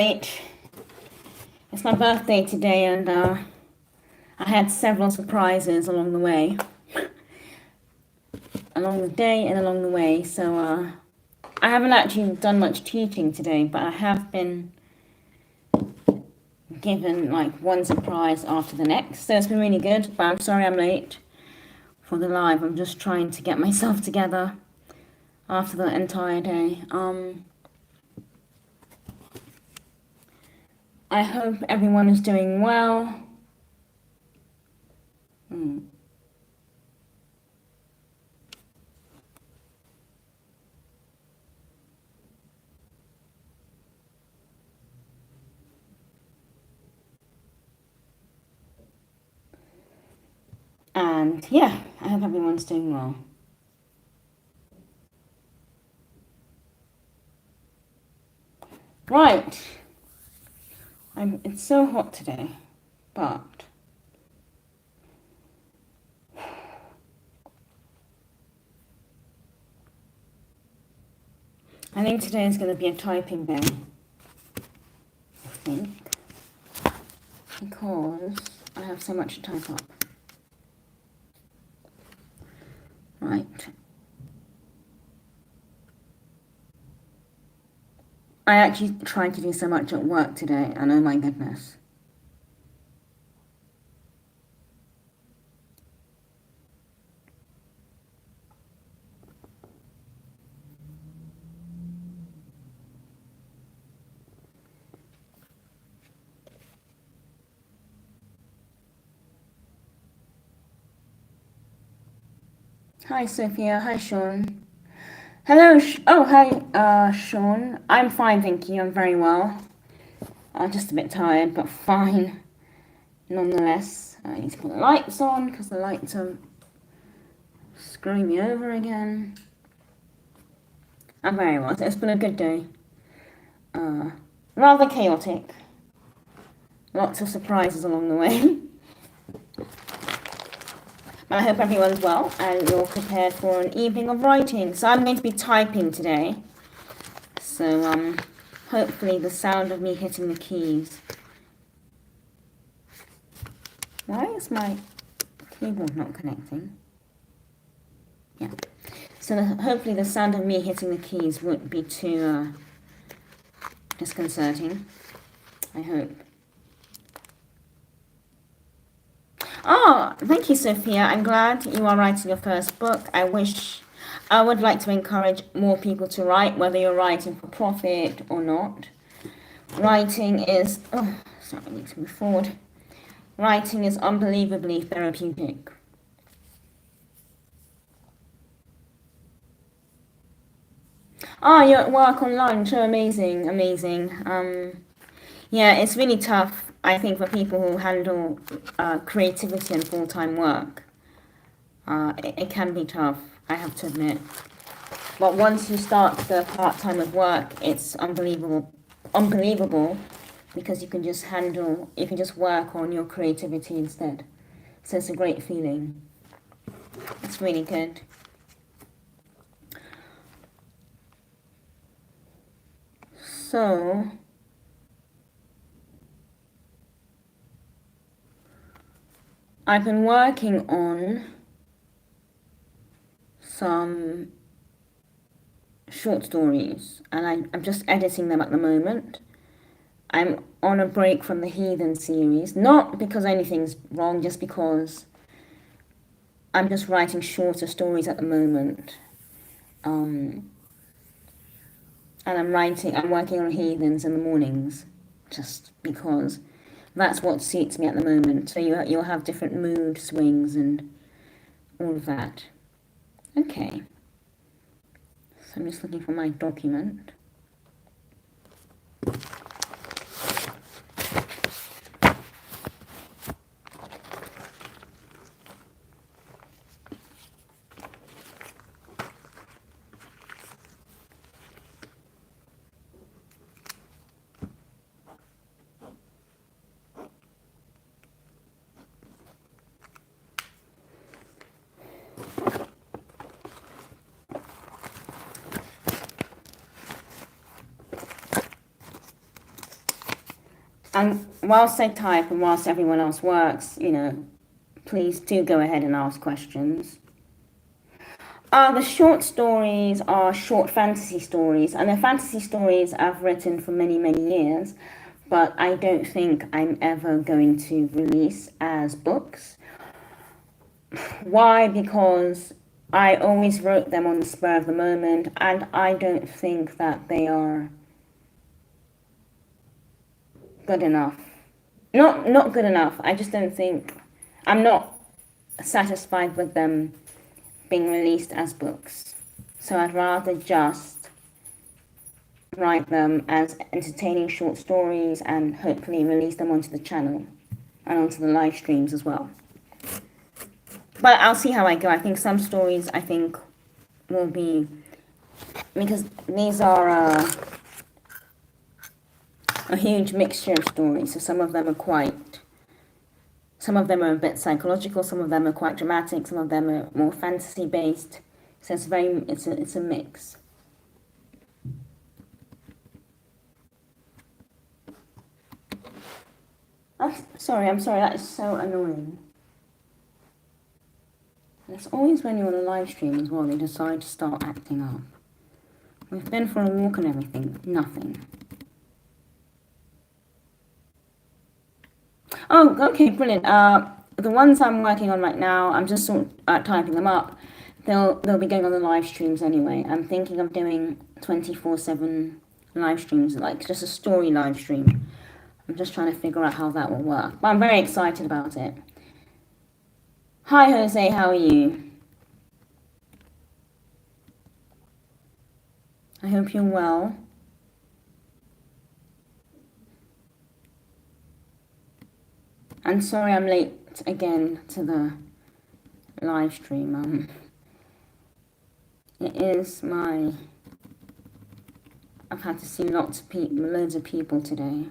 It's my birthday today, and I had several surprises along the way, along the day and along the way. So I haven't actually done much teaching today, but I have been given like one surprise after the next. So it's been really good. But I'm sorry I'm late for the live. I'm just trying to get myself together after the entire day. I hope everyone is doing well. And yeah, I hope everyone's doing well. Right. It's so hot today, but I think today is going to be a typing day. I think. Because I have so much to type up. Right. I actually tried to do so much at work today, and oh my goodness. Hi, Sophia. Hi, Sean. Hello. Hi, Sean. I'm fine, thank you. I'm very well. Just a bit tired, but fine. Nonetheless, I need to put the lights on because the lights are screwing me over again. I'm very well. It's been a good day. Rather chaotic. Lots of surprises along the way. I hope everyone's well and you're prepared for an evening of writing. So I'm going to be typing today. So hopefully the sound of me hitting the keys. Why is my keyboard not connecting? Yeah. So hopefully the sound of me hitting the keys won't be too disconcerting. I hope. Oh, thank you, Sophia. I'm glad you are writing your first book. I would like to encourage more people to write, whether you're writing for profit or not. Writing is, I need to move forward. Writing is unbelievably therapeutic. Oh, you're at work on lunch. Oh, amazing, amazing. Yeah, it's really tough, I think, for people who handle creativity and full-time work. It can be tough, I have to admit. But once you start the part-time of work, it's unbelievable, because you can just work on your creativity instead. So it's a great feeling. It's really good. So, I've been working on some short stories, and I'm just editing them at the moment. I'm on a break from the Heathens series, not because anything's wrong, just because I'm just writing shorter stories at the moment. And I'm working on Heathens in the mornings, just because that's what suits me at the moment. So you'll have different mood swings and all of that. Okay. So I'm just looking for my document. And whilst I type and whilst everyone else works, please do go ahead and ask questions. The short stories are short fantasy stories, and they're fantasy stories I've written for many, many years, but I don't think I'm ever going to release as books. Why? Because I always wrote them on the spur of the moment, and I don't think that they are good enough. Not good enough. I just don't think I'm not satisfied with them being released as books. So I'd rather just write them as entertaining short stories and hopefully release them onto the channel and onto the live streams as well. But I'll see how I go. I think some stories will be, because these are a huge mixture of stories. So some of them are a bit psychological, some of them are quite dramatic, some of them are more fantasy based. So it's a mix. I'm sorry, that is so annoying. And it's always when you're on a live stream as well, they decide to start acting up. We've been for a walk and everything, nothing. Oh, okay, brilliant. The ones I'm working on right now, I'm just sort of typing them up. They'll be going on the live streams anyway. I'm thinking of doing 24/7 live streams, like just a story live stream. I'm just trying to figure out how that will work. But I'm very excited about it. Hi, Jose, how are you? I hope you're well. And sorry I'm late again to the live stream. I've had to see loads of people today.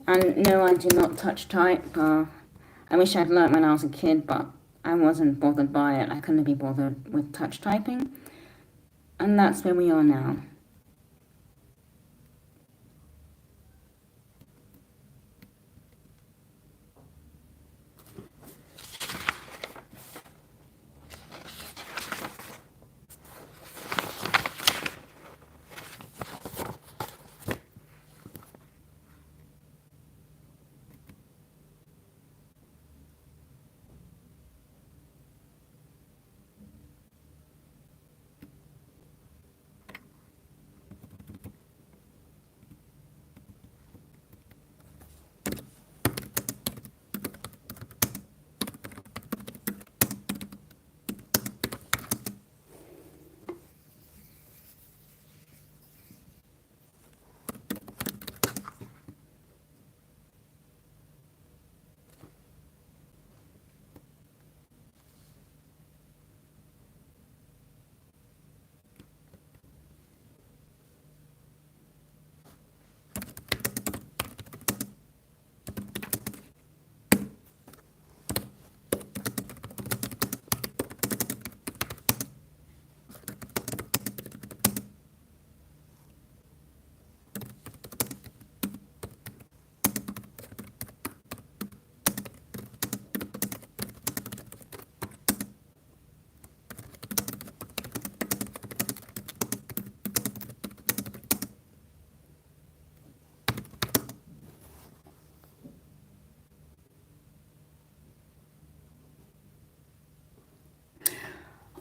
And no, I do not touch type. I wish I'd learnt when I was a kid, but I wasn't bothered by it. I couldn't be bothered with touch typing. And that's where we are now.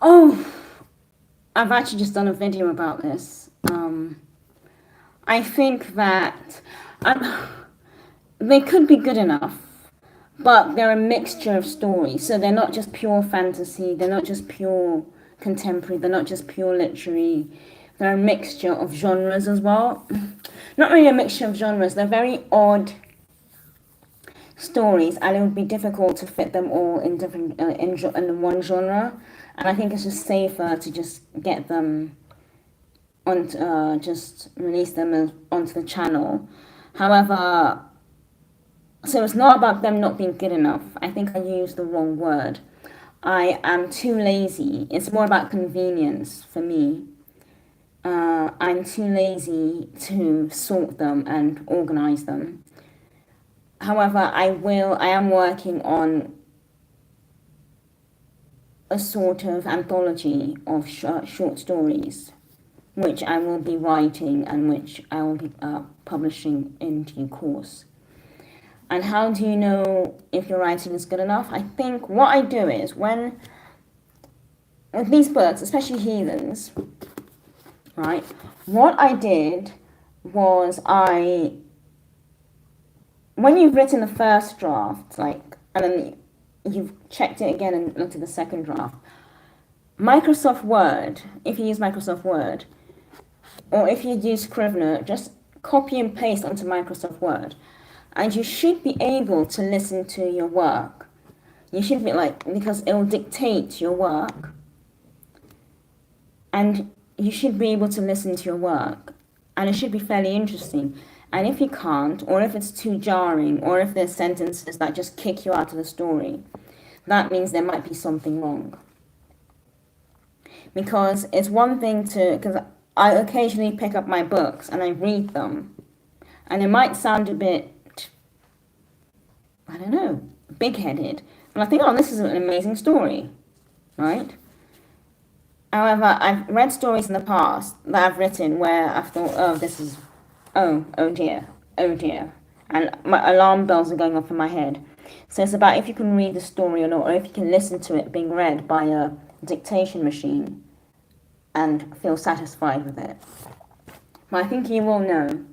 Oh, I've actually just done a video about this. I think that they could be good enough, but they're a mixture of stories. So they're not just pure fantasy, they're not just pure contemporary, they're not just pure literary. They're a mixture of genres as well. Not really a mixture of genres, they're very odd stories, and it would be difficult to fit them all in different in one genre. And I think it's just safer to just get them on just release them onto the channel. However, so it's not about them not being good enough. I think I used the wrong word. I am too lazy. It's more about convenience for me. I'm too lazy to sort them and organize them. However, I am working on a sort of anthology of short stories, which I will be writing and which I will be publishing in due course. And how do you know if your writing is good enough? I think what I do is with these books, especially Heathens, right? What I did was when you've written the first draft, and then you've checked it again and looked at the second draft, Microsoft Word, if you use Microsoft Word, or if you use Scrivener, just copy and paste onto Microsoft Word. And you should be able to listen to your work. You should be because it will dictate your work. And you should be able to listen to your work. And it should be fairly interesting. And if you can't, or if it's too jarring, or if there's sentences that just kick you out of the story, that means there might be something wrong. Because it's one thing because I occasionally pick up my books and I read them. And it might sound a bit, I don't know, big-headed. But I think, this is an amazing story, right? However, I've read stories in the past that I've written where I've thought, oh dear. And my alarm bells are going off in my head. So it's about if you can read the story or not, or if you can listen to it being read by a dictation machine and feel satisfied with it. But I think you will know.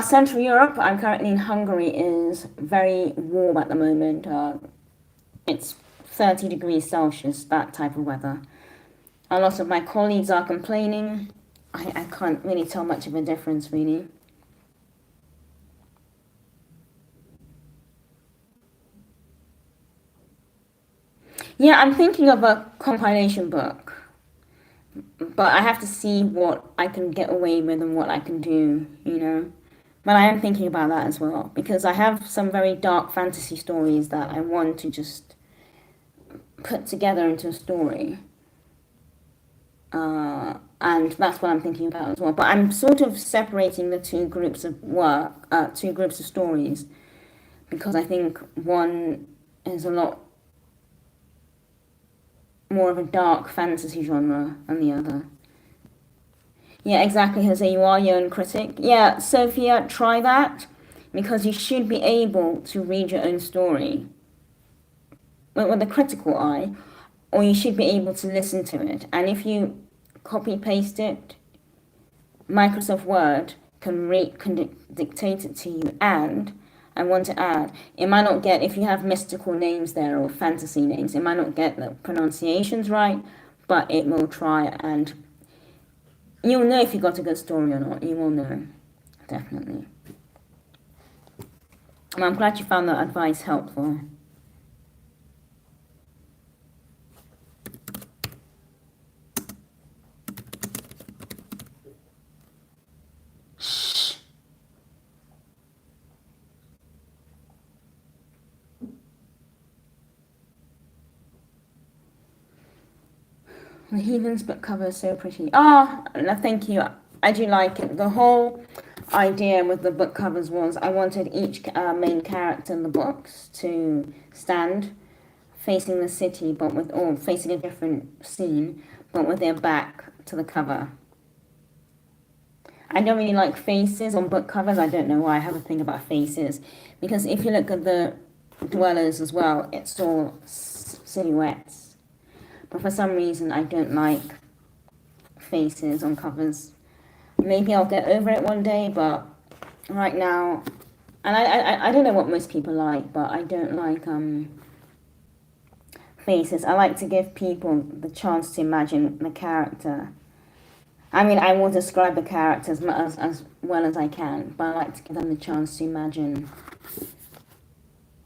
Central Europe, I'm currently in Hungary, is very warm at the moment. It's 30 degrees Celsius, that type of weather. A lot of my colleagues are complaining. I can't really tell much of a difference, really. Yeah, I'm thinking of a compilation book. But I have to see what I can get away with and what I can do, But I am thinking about that as well, because I have some very dark fantasy stories that I want to just put together into a story. And that's what I'm thinking about as well. But I'm sort of separating the two groups of two groups of stories, because I think one is a lot more of a dark fantasy genre than the other. Yeah, exactly, Jose. You are your own critic. Yeah, Sophia, try that, because you should be able to read your own story with a critical eye, or you should be able to listen to it. And if you copy paste it, Microsoft Word can dictate it to you. And I want to add, it might not get, if you have mystical names there or fantasy names, it might not get the pronunciations right, but it will try, and you'll know if you got a good story or not. You will know, definitely. And I'm glad you found that advice helpful. Shh. The Heathens book cover is so pretty. Thank you. I do like it. The whole idea with the book covers was I wanted each main character in the books to stand facing the city, or facing a different scene, but with their back to the cover. I don't really like faces on book covers. I don't know why. I have a thing about faces, because if you look at the dwellers as well, it's all silhouettes. But for some reason, I don't like faces on covers. Maybe I'll get over it one day, but right now, and I don't know what most people like, but I don't like faces. I like to give people the chance to imagine the character. I mean, I will describe the characters as well as I can, but I like to give them the chance to imagine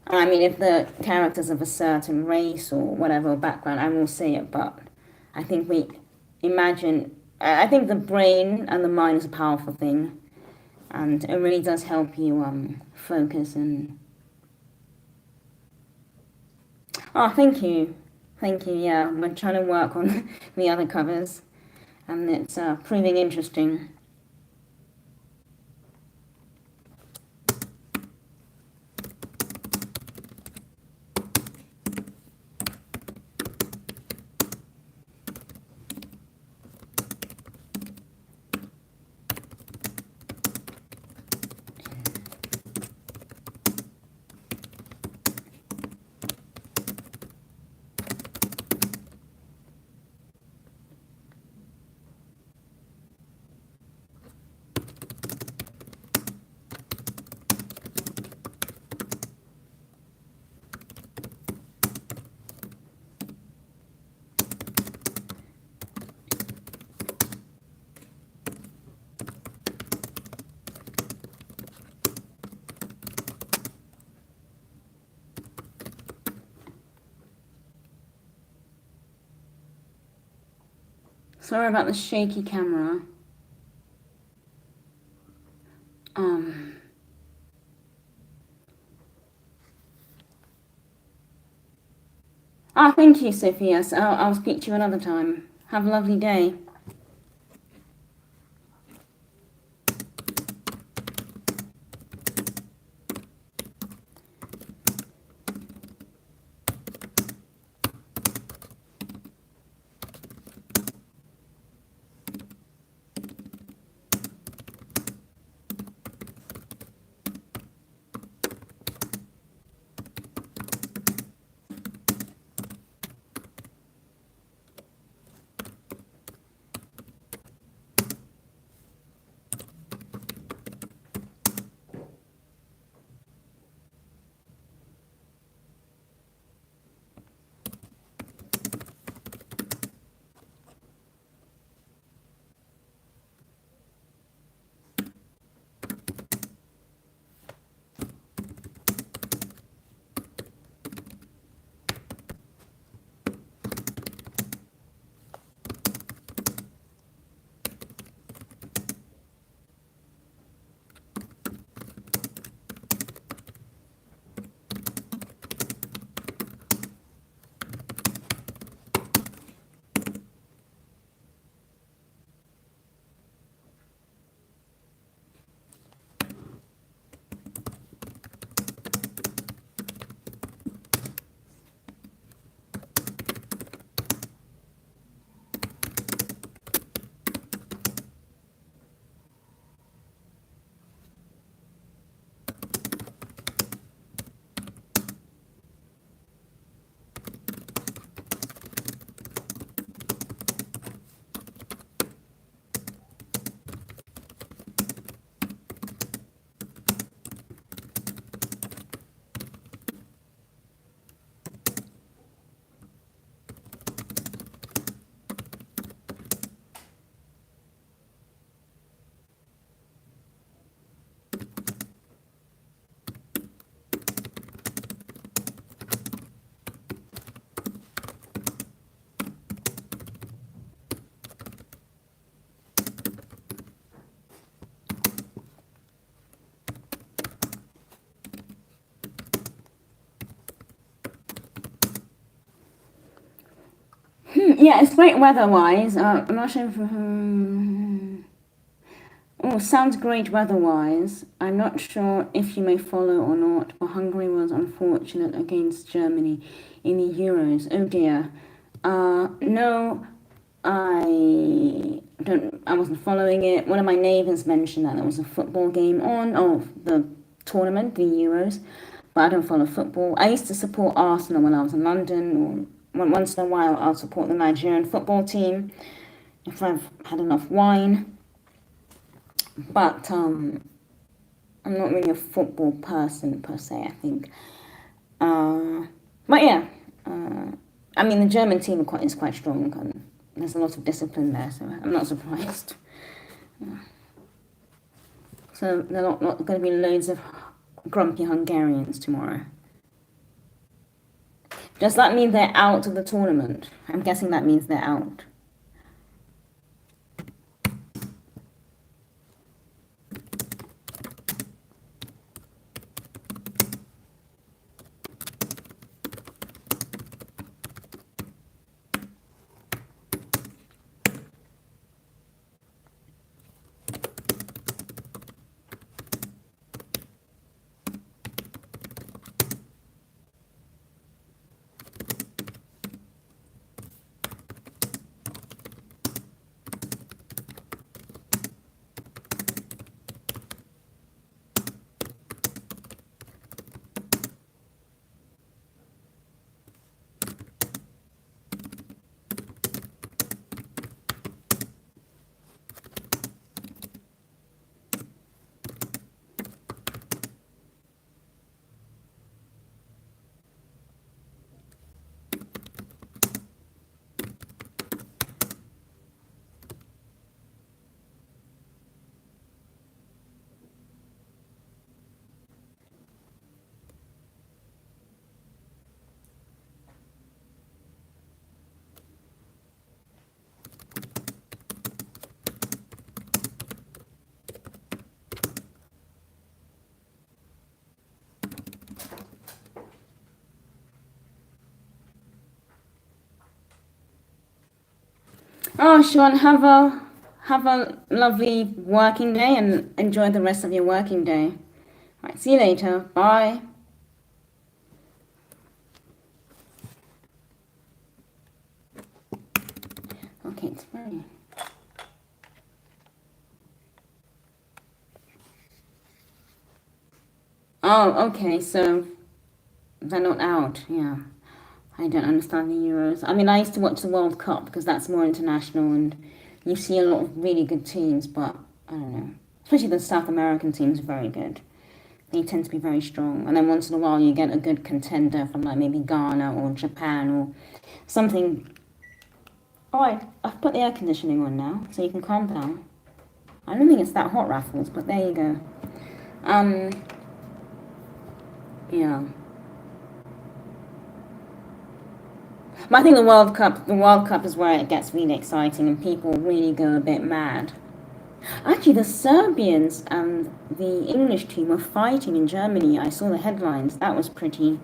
I mean, if the character's of a certain race or whatever background, I will say it, but I think we imagine, I think the brain and the mind is a powerful thing, and it really does help you focus and. Oh, thank you. Thank you, yeah. We're trying to work on the other covers, and it's proving interesting. Sorry about the shaky camera. Um, thank you, Sophia. So I'll speak to you another time. Have a lovely day. Yeah, it's great weather-wise. I'm not sure if. Oh, sounds great weather-wise. I'm not sure if you may follow or not, but Hungary was unfortunate against Germany in the Euros. Oh dear. No, I don't. I wasn't following it. One of my neighbours mentioned that there was a football game on, oh, the tournament, the Euros, but I don't follow football. I used to support Arsenal when I was in London, or once in a while I'll support the Nigerian football team if I've had enough wine. But I'm not really a football person per se, I think. Uh, but yeah, uh, I mean the German team is quite strong, and there's a lot of discipline there, so I'm not surprised. So there are not going to be loads of grumpy Hungarians tomorrow. Does that mean they're out of the tournament? I'm guessing that means they're out. Oh, Sean, have a lovely working day and enjoy the rest of your working day. All right, see you later. Bye. Okay, it's very. Oh, okay, so they're not out. Yeah, I don't understand the Euros. I mean, I used to watch the World Cup because that's more international and you see a lot of really good teams, but I don't know. Especially the South American teams are very good. They tend to be very strong. And then once in a while you get a good contender from like maybe Ghana or Japan or something. Alright, I've put the air conditioning on now, so you can calm down. I don't think it's that hot, Raffles, but there you go. Um, yeah. But I think the World Cup is where it gets really exciting and people really go a bit mad. Actually, the Serbians and the English team were fighting in Germany. I saw the headlines. That was pretty,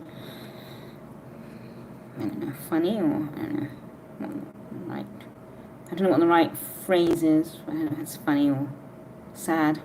I don't know, funny or I don't know, right. I don't know what the right phrase is. I don't know if it's funny or sad.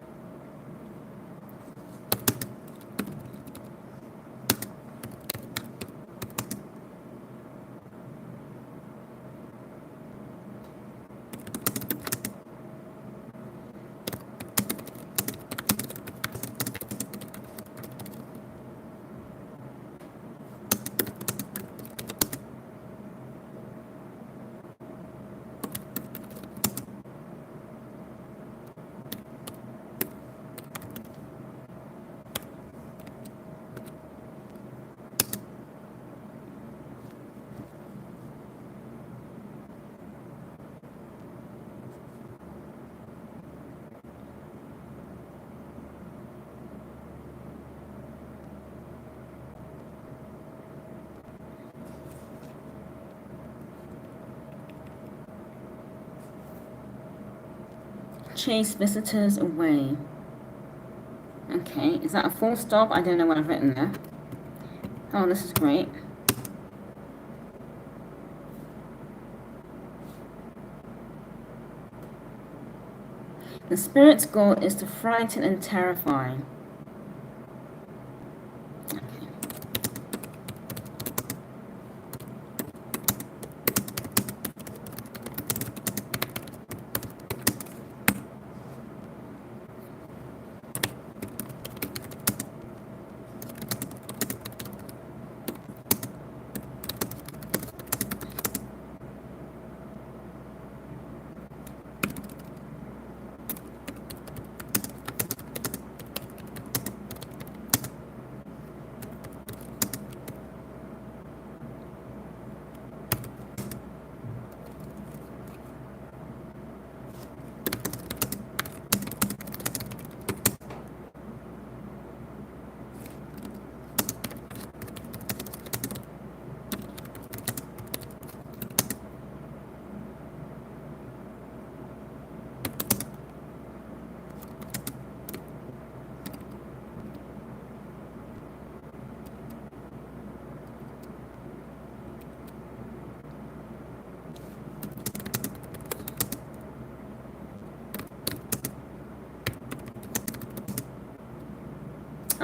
Chase visitors away. Okay, is that a full stop? I don't know what I've written there. Oh, this is great. The spirit's goal is to frighten and terrify.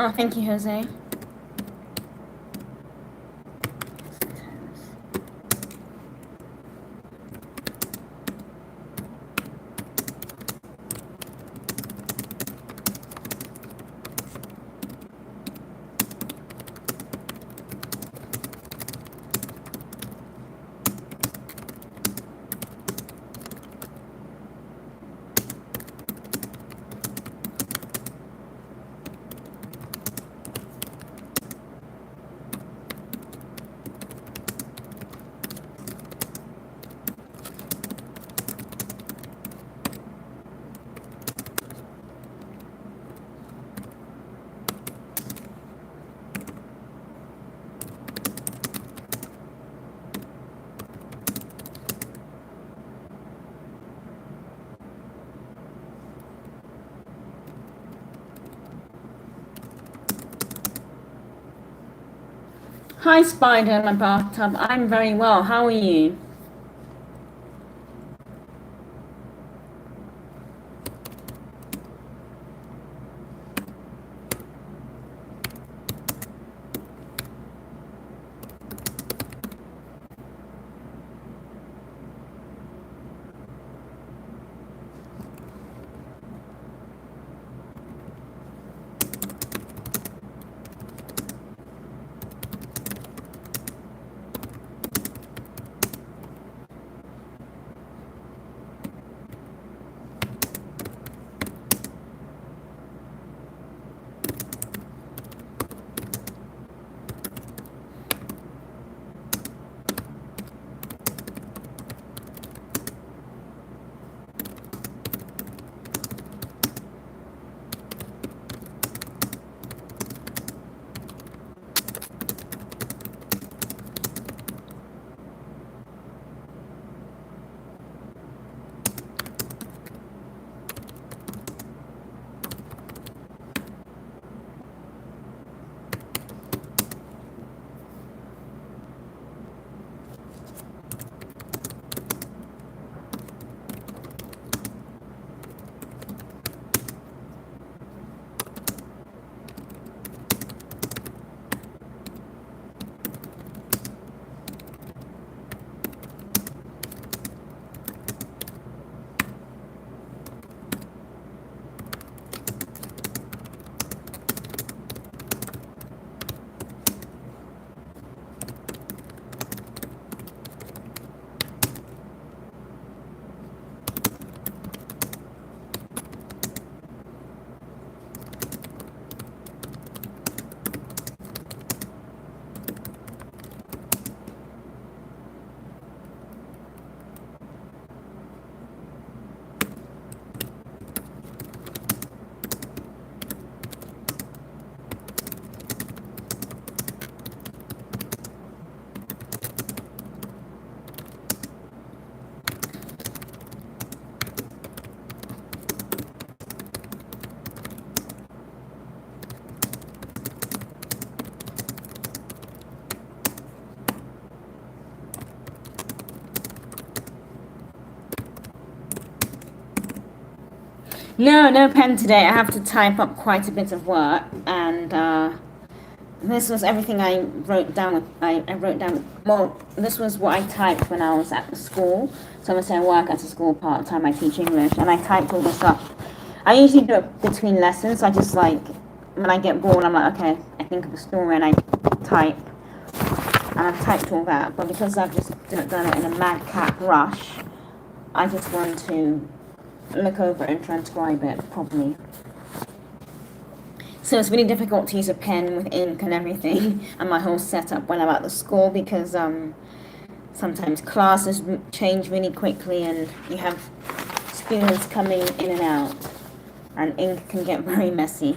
Oh, thank you, Jose. Hi, Spider in my bathtub. I'm very well. How are you? No, no pen today. I have to type up quite a bit of work, and this was everything I wrote down. I wrote down. Well, this was what I typed when I was at the school. So obviously I work at a school part time. I teach English, and I typed all this up. I usually do it between lessons. So I just like when I get bored, I'm like, okay, I think of a story and I type, and I've typed all that. But because I've just done it in a madcap rush, I just want to look over it and transcribe it properly. So it's really difficult to use a pen with ink and everything and my whole setup when I'm at the school because sometimes classes change really quickly and you have students coming in and out and ink can get very messy.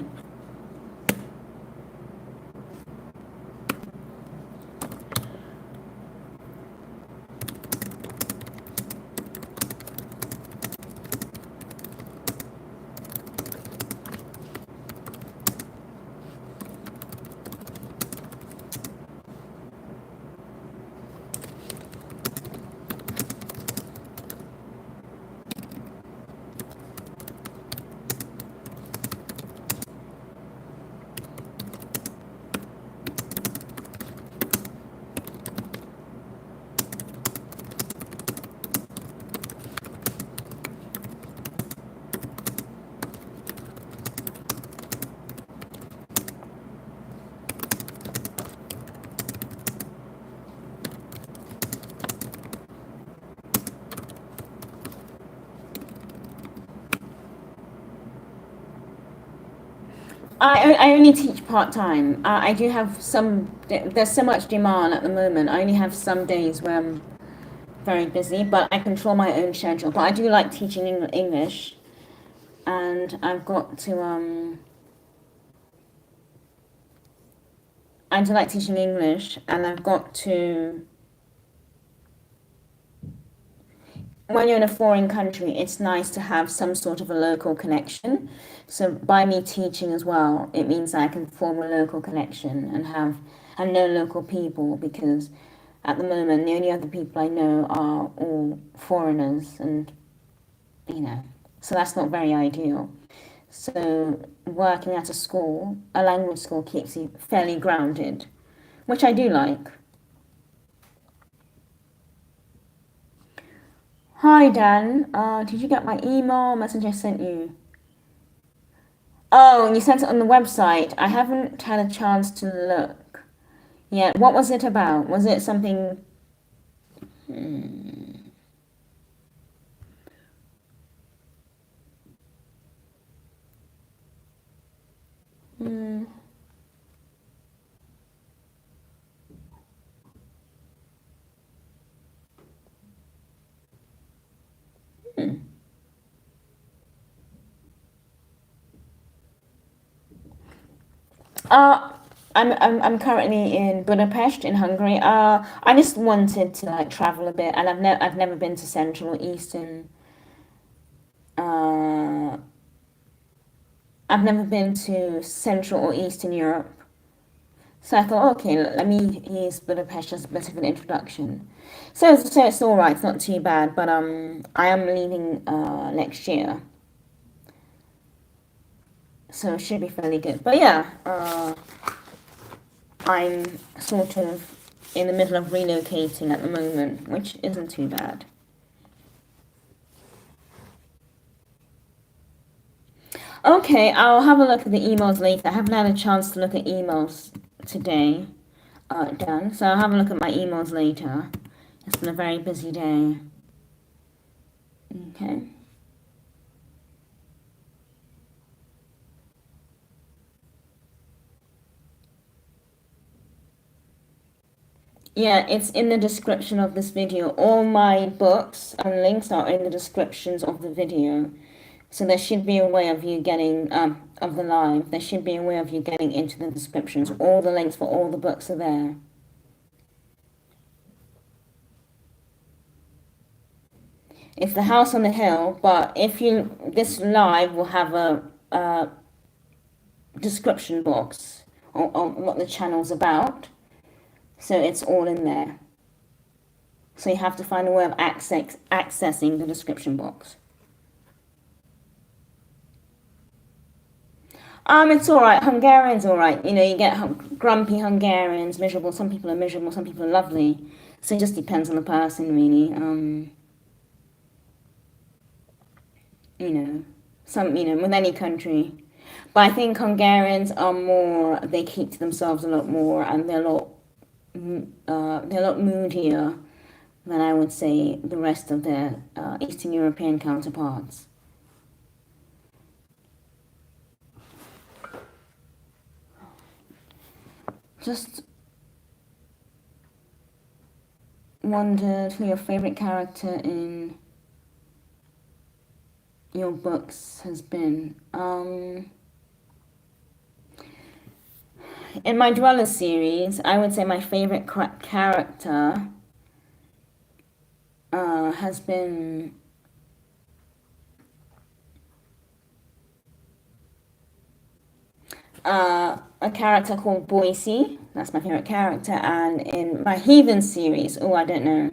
I only teach part-time. I do have some, there's so much demand at the moment. I only have some days where I'm very busy, but I control my own schedule. But I do like teaching English, and I do like teaching English, and I've got to, when you're in a foreign country, it's nice to have some sort of a local connection. So by me teaching as well, it means I can form a local connection and know local people, because at the moment the only other people I know are all foreigners, and you know, so that's not very ideal. So working at a school, a language school, keeps you fairly grounded, which I do like. Hi Dan, did you get my email message I sent you? Oh, you sent it on the website. I haven't had a chance to look yet. What was it about? Was it something? Hmm. Hmm. Hmm. Uh, I'm currently in Budapest in Hungary. I just wanted to like travel a bit, and I've never been to Central or Eastern. Uh, I've never been to Central or Eastern Europe. So I thought, okay, let me use Budapest as a bit of an introduction. So it's all right, it's not too bad, but I am leaving next year, so it should be fairly good. But yeah, I'm sort of in the middle of relocating at the moment, which isn't too bad. Okay, I'll have a look at the emails later. I haven't had a chance to look at emails today, done. So I'll have a look at my emails later. It's been a very busy day. Okay. Yeah, it's in the description of this video. All my books and links are in the descriptions of the video. So there should be a way of you getting, of the live, there should be a way of you getting into the descriptions. All the links for all the books are there. It's the house on the hill, but this live will have a description box on what the channel's about. So it's all in there. So you have to find a way of accessing the description box. It's all right. Hungarian's all right. You know, you get grumpy Hungarians, miserable. Some people are miserable, some people are lovely. So it just depends on the person, really. You know, with any country. But I think Hungarians are more, they keep to themselves a lot more, and they're a lot moodier than I would say the rest of their Eastern European counterparts. Just wondered who your favorite character in your books has been. In my Dweller series, I would say my favorite character has been a character called Boise. That's my favorite character. And in my Heathens series, oh, I don't know.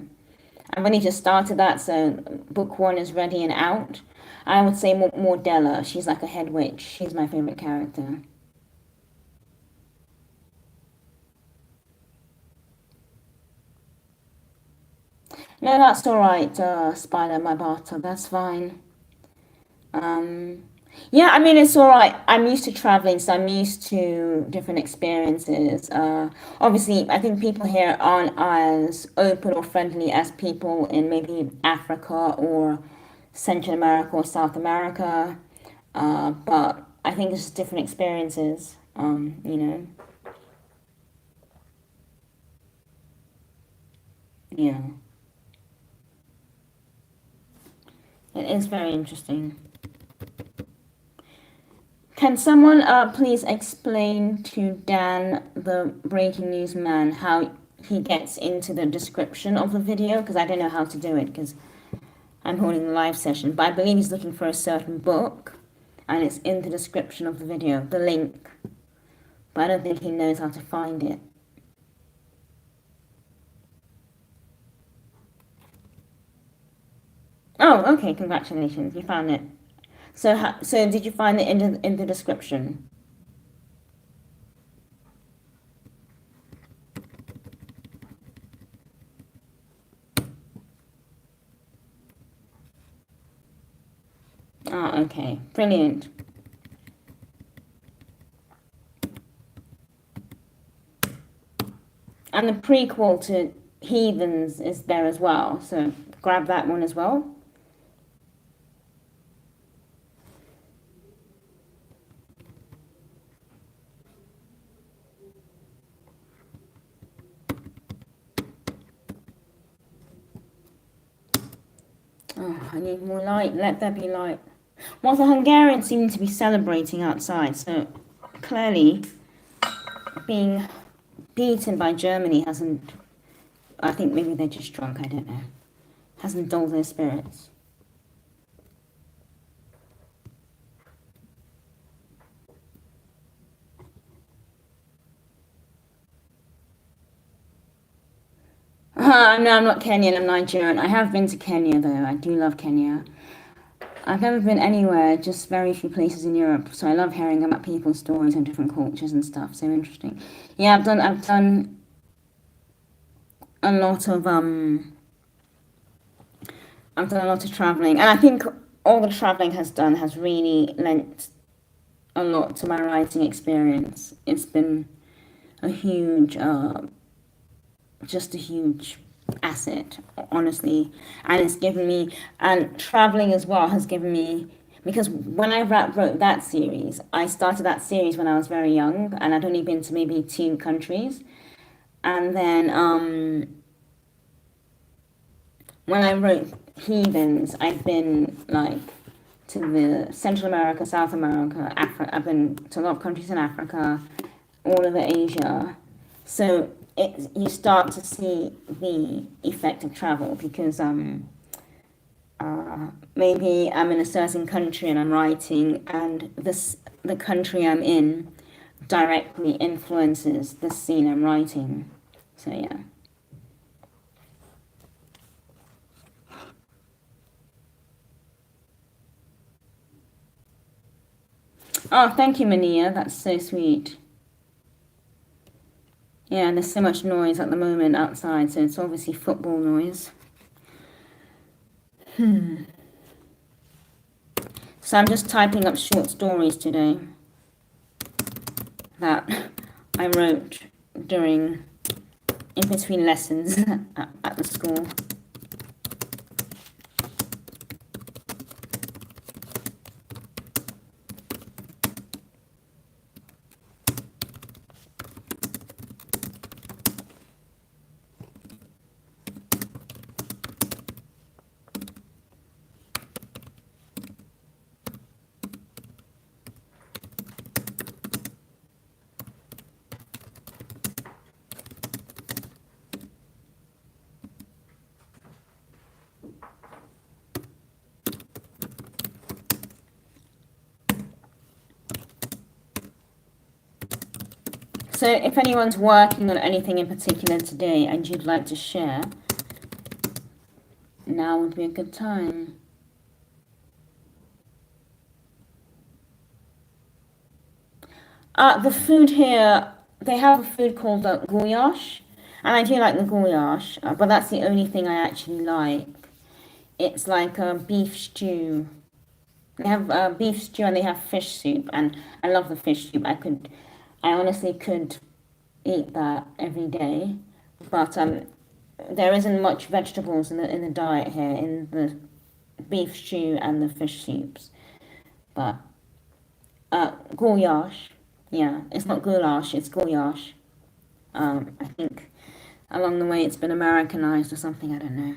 I've only just started that, so book one is ready and out. I would say Mordella. She's like a head witch. She's my favorite character. No, that's all right, Spider, my bathtub. That's fine. Um, yeah, I mean, it's all right. I'm used to traveling, so I'm used to different experiences. Obviously, I think people here aren't as open or friendly as people in maybe Africa or Central America or South America. But I think it's just different experiences, you know. Yeah, it is very interesting. Can someone please explain to Dan, the breaking news man, how he gets into the description of the video? Because I don't know how to do it because I'm holding the live session. But I believe he's looking for a certain book and it's in the description of the video, the link. But I don't think he knows how to find it. Oh, okay, congratulations, you found it. So did you find it in the description? Ah, okay, brilliant. And the prequel to Heathens is there as well, so grab that one as well. Oh, I need more light. Let there be light. Well, the Hungarians seem to be celebrating outside, so clearly being beaten by Germany hasn't. I think maybe they're just drunk, I don't know. Hasn't dulled their spirits. No, I'm not Kenyan, I'm Nigerian. I have been to Kenya though. I do love Kenya. I've never been anywhere, just very few places in Europe. So I love hearing about people's stories and different cultures and stuff. So interesting. Yeah, I've done a lot of I've done a lot of traveling, and I think all the traveling has really lent a lot to my writing experience. It's been a huge, just a huge asset, honestly, and it's given me, and traveling as well has given me, because when I wrote that series, I started that series when I was very young, and I'd only been to maybe 2 countries, and then when I wrote Heathens, I've been like to the Central America, South America, Africa. I've been to a lot of countries in Africa, all over Asia. So you start to see the effect of travel because maybe I'm in a certain country and I'm writing, and the country I'm in directly influences the scene I'm writing. So yeah. Oh, thank you, Mania. That's so sweet. Yeah, and there's so much noise at the moment outside, so it's obviously football noise. So I'm just typing up short stories today that I wrote during, in between lessons at the school. So if anyone's working on anything in particular today and you'd like to share, now would be a good time. The food here, they have a food called goulash, and I do like the goulash, but that's the only thing I actually like. It's like a beef stew. They have beef stew and they have fish soup, and I love the fish soup. I honestly could eat that every day, but there isn't much vegetables in the diet here in the beef stew and the fish soups. But Goulash. Yeah, it's not goulash, it's goulash. I think along the way it's been Americanized or something, I don't know.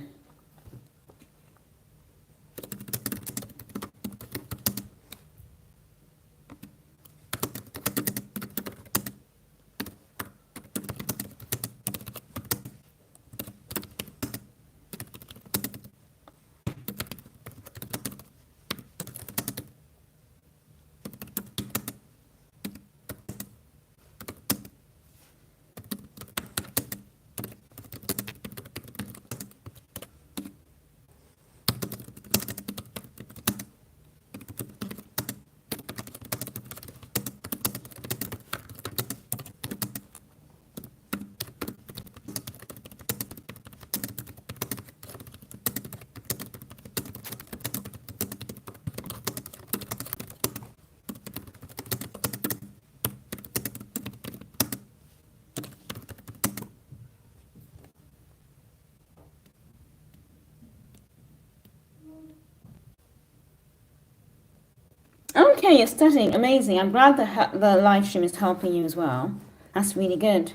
Okay, you're studying. Amazing. I'm glad the live stream is helping you as well. That's really good.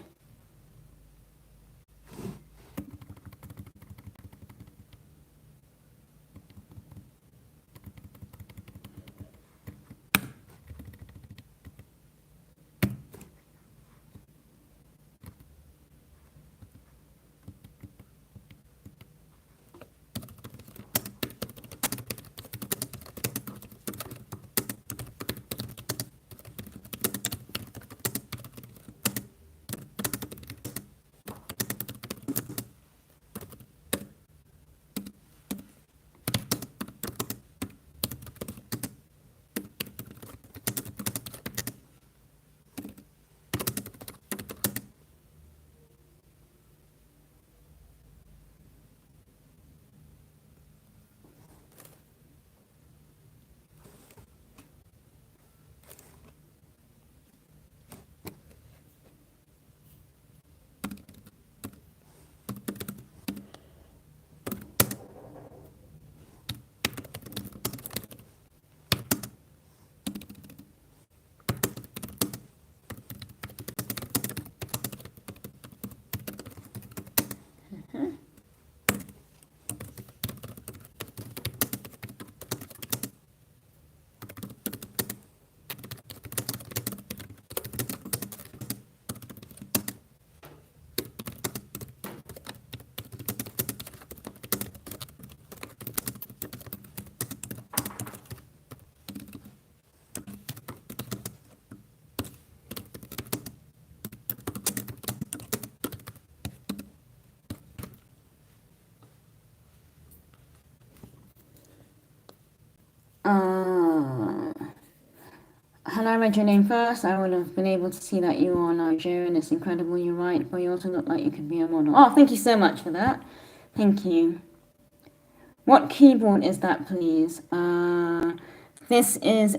Had I read your name first, I would have been able to see that you are Nigerian. It's incredible you write, but you also look like you could be a model. Oh, thank you so much for that. Thank you. What keyboard is that, please? This is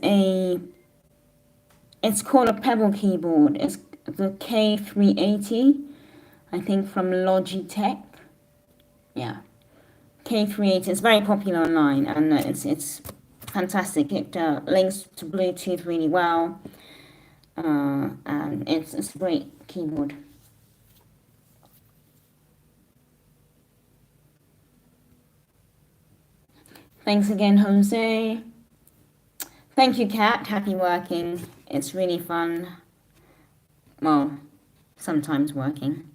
it's called a Pebble keyboard. It's the K380, I think from Logitech. Yeah, K380. It's very popular online, and it's fantastic. It links to Bluetooth really well, and it's a great keyboard. Thanks again, Jose. Thank you, Kat. Happy working. It's really fun. Well, sometimes working.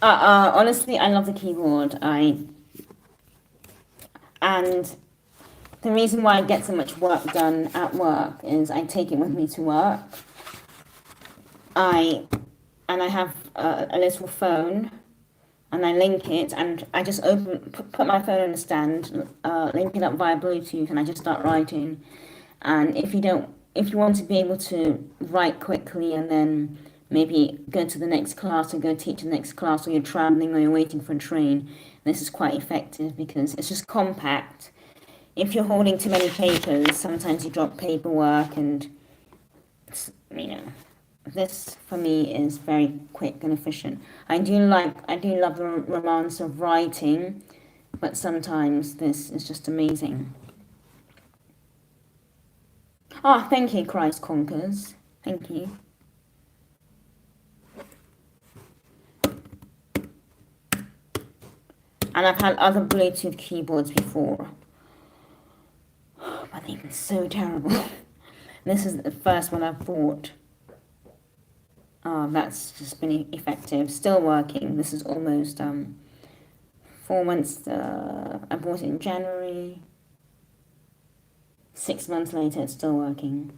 Honestly, I love the keyboard. And the reason why I get so much work done at work is I take it with me to work. I have a little phone, and I link it, and I just put my phone on the stand, link it up via Bluetooth, and I just start writing. And if you want to be able to write quickly and then maybe go to the next class or go teach the next class, or you're traveling or you're waiting for a train, this is quite effective because it's just compact. If you're holding too many papers, sometimes you drop paperwork, and you know, this for me is very quick and efficient. I do love the romance of writing, but sometimes this is just amazing. Ah, thank you, Christ Conquers. Thank you. And I've had other Bluetooth keyboards before, but they've been so terrible. This is the first one I've bought. That's just been effective. Still working. This is almost 4 months. I bought it in January. 6 months later, it's still working.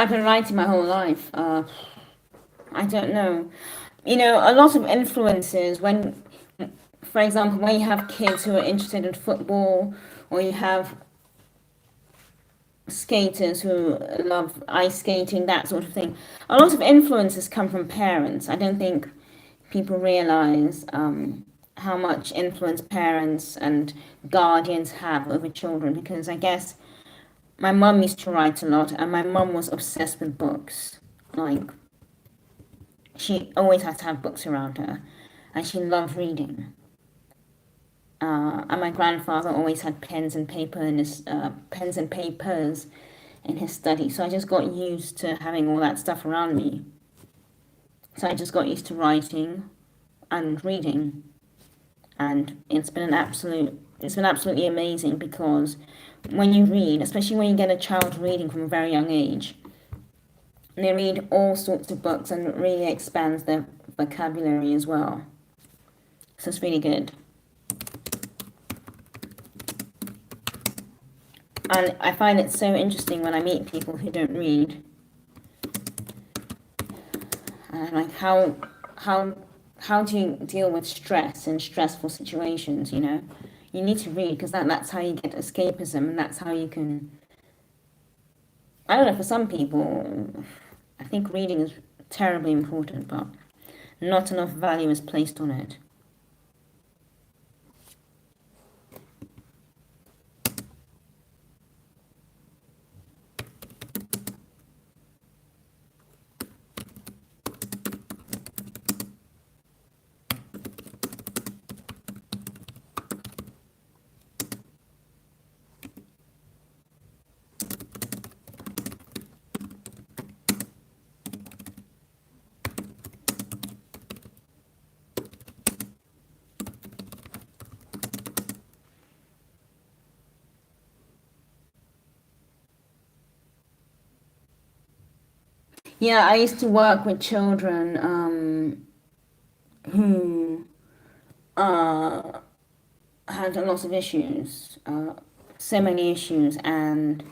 I've been writing my whole life. I don't know. You know, a lot of influences when, for example, when you have kids who are interested in football, or you have skaters who love ice skating, that sort of thing. A lot of influences come from parents. I don't think people realize how much influence parents and guardians have over children, because I guess my mum used to write a lot, and my mum was obsessed with books. Like, she always had to have books around her, and she loved reading. And my grandfather always had pens and papers in his study. So I just got used to having all that stuff around me. So I just got used to writing and reading, and it's been absolutely amazing, because when you read, especially when you get a child reading from a very young age, they read all sorts of books, and it really expands their vocabulary as well. So it's really good. And I find it so interesting when I meet people who don't read. And like, how do you deal with stress in stressful situations, you know? You need to read, because that's how you get escapism, and that's how you can, I don't know, for some people, I think reading is terribly important, but not enough value is placed on it. Yeah, I used to work with children who had a lot of issues, so many issues, and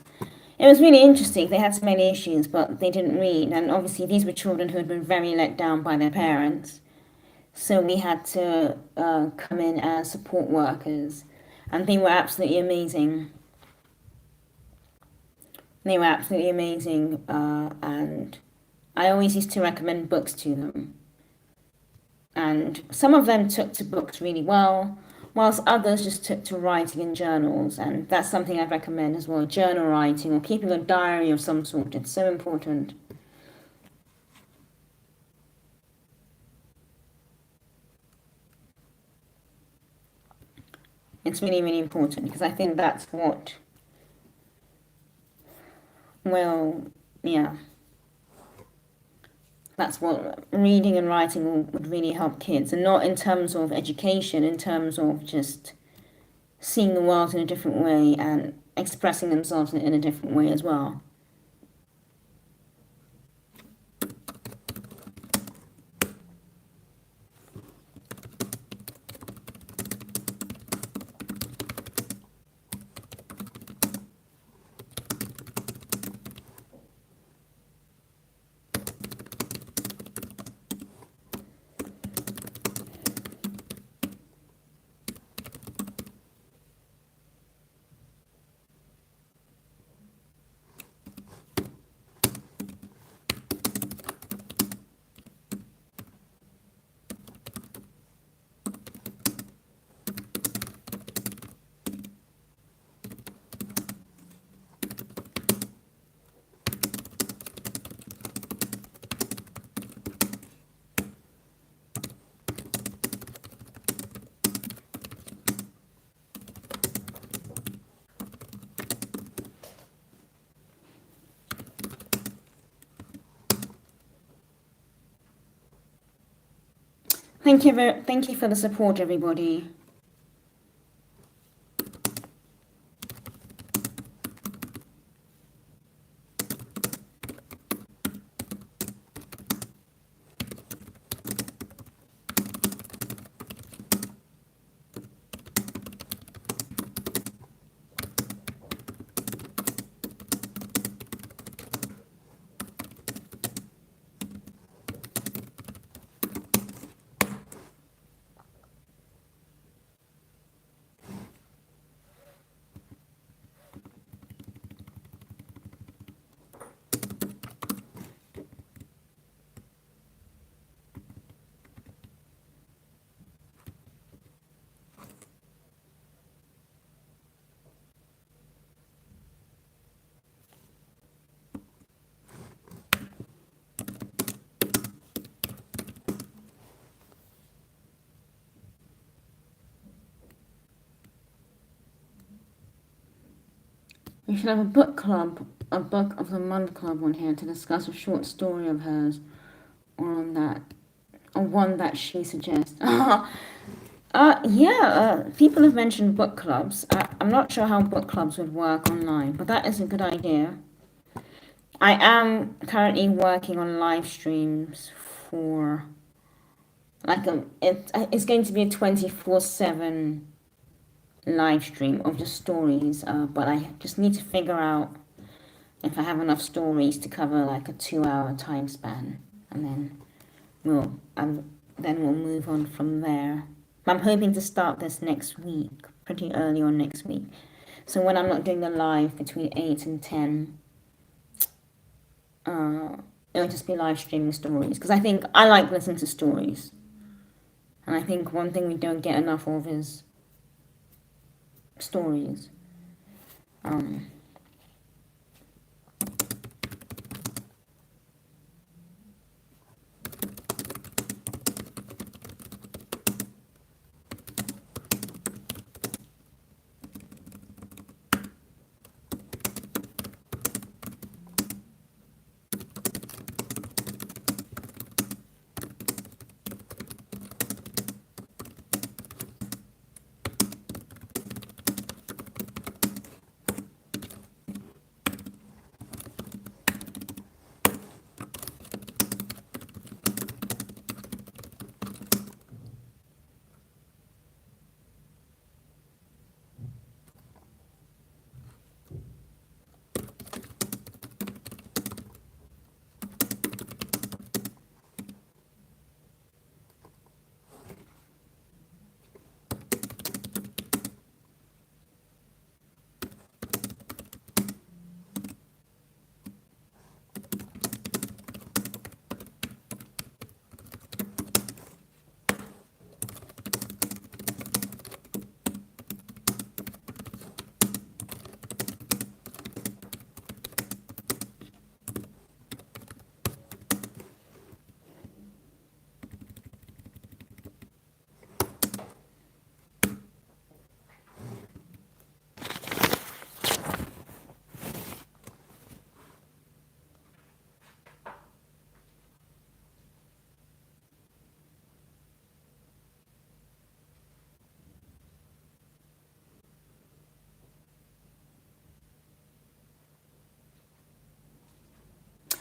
it was really interesting. They had so many issues, but they didn't read, and obviously these were children who had been very let down by their parents. So we had to come in as support workers, and they were absolutely amazing. They were absolutely amazing, and I always used to recommend books to them. And some of them took to books really well, whilst others just took to writing in journals. And that's something I'd recommend as well, journal writing or keeping a diary of some sort. It's so important. It's really, really important because I think that's what will, yeah, that's what reading and writing would really help kids. And not in terms of education, in terms of just seeing the world in a different way and expressing themselves in a different way as well. Thank you for the support, everybody. We should have a book club, a book of the month club on here to discuss a short story of hers, or on that, or one that she suggests. People have mentioned book clubs. I'm not sure how book clubs would work online, but that is a good idea. I am currently working on live streams for it's going to be a 24/7 live stream of just stories, but I just need to figure out if I have enough stories to cover like a 2 hour time span, and then we'll move on from there. I'm hoping to start this next week, pretty early on next week. So when I'm not doing the live between 8 and 10, it'll just be live streaming stories, because I think I like listening to stories. And I think one thing we don't get enough of is stories.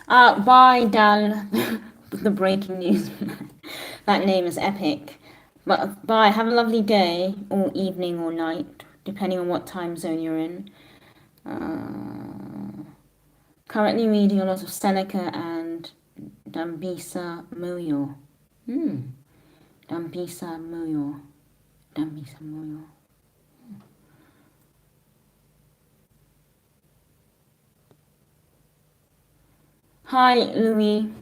Bye, Dan, the breaking news. That name is epic. But bye, have a lovely day, or evening, or night, depending on what time zone you're in. Currently reading a lot of Seneca and Dambisa Moyo. Dambisa Moyo. Dambisa Moyo. Hi, Louis.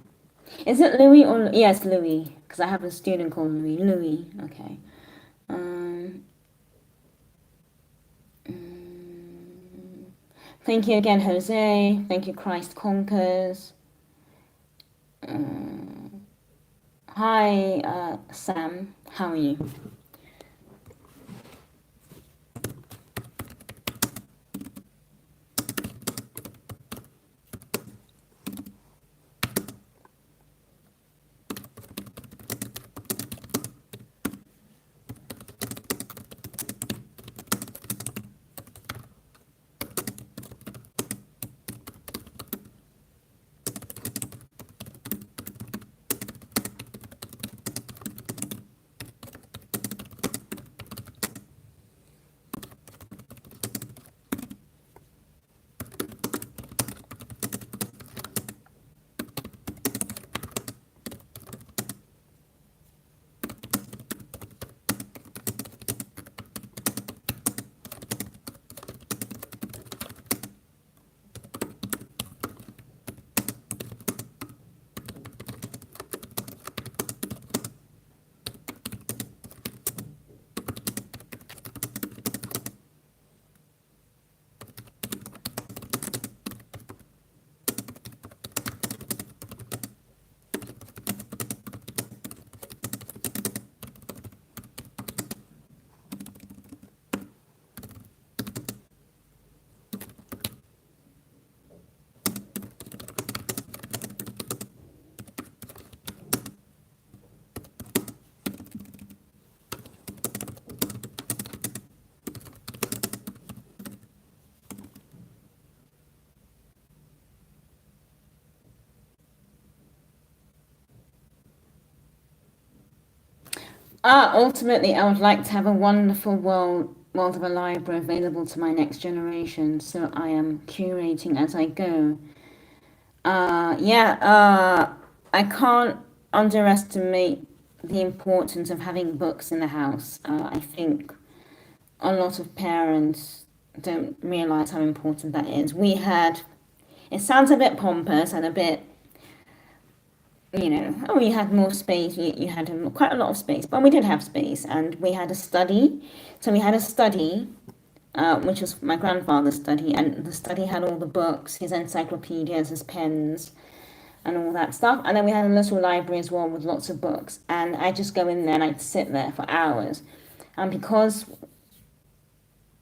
Is it Louis or yes, Louis? Because I have a student called Louis. Louis. Okay. Um, Thank you again, Jose. Thank you, Christ Conquers. Hi, Sam. How are you? Ultimately, I would like to have a wonderful world of a library available to my next generation, so I am curating as I go. Yeah, I can't underestimate the importance of having books in the house. I think a lot of parents don't realize how important that is. It sounds a bit pompous and a bit, oh, you had more space, you had quite a lot of space, but we did have space, and we had a study. So we had a study, which was my grandfather's study, and the study had all the books, his encyclopedias, his pens, and all that stuff. And then we had a little library as well with lots of books. And I just go in there and I'd sit there for hours. And because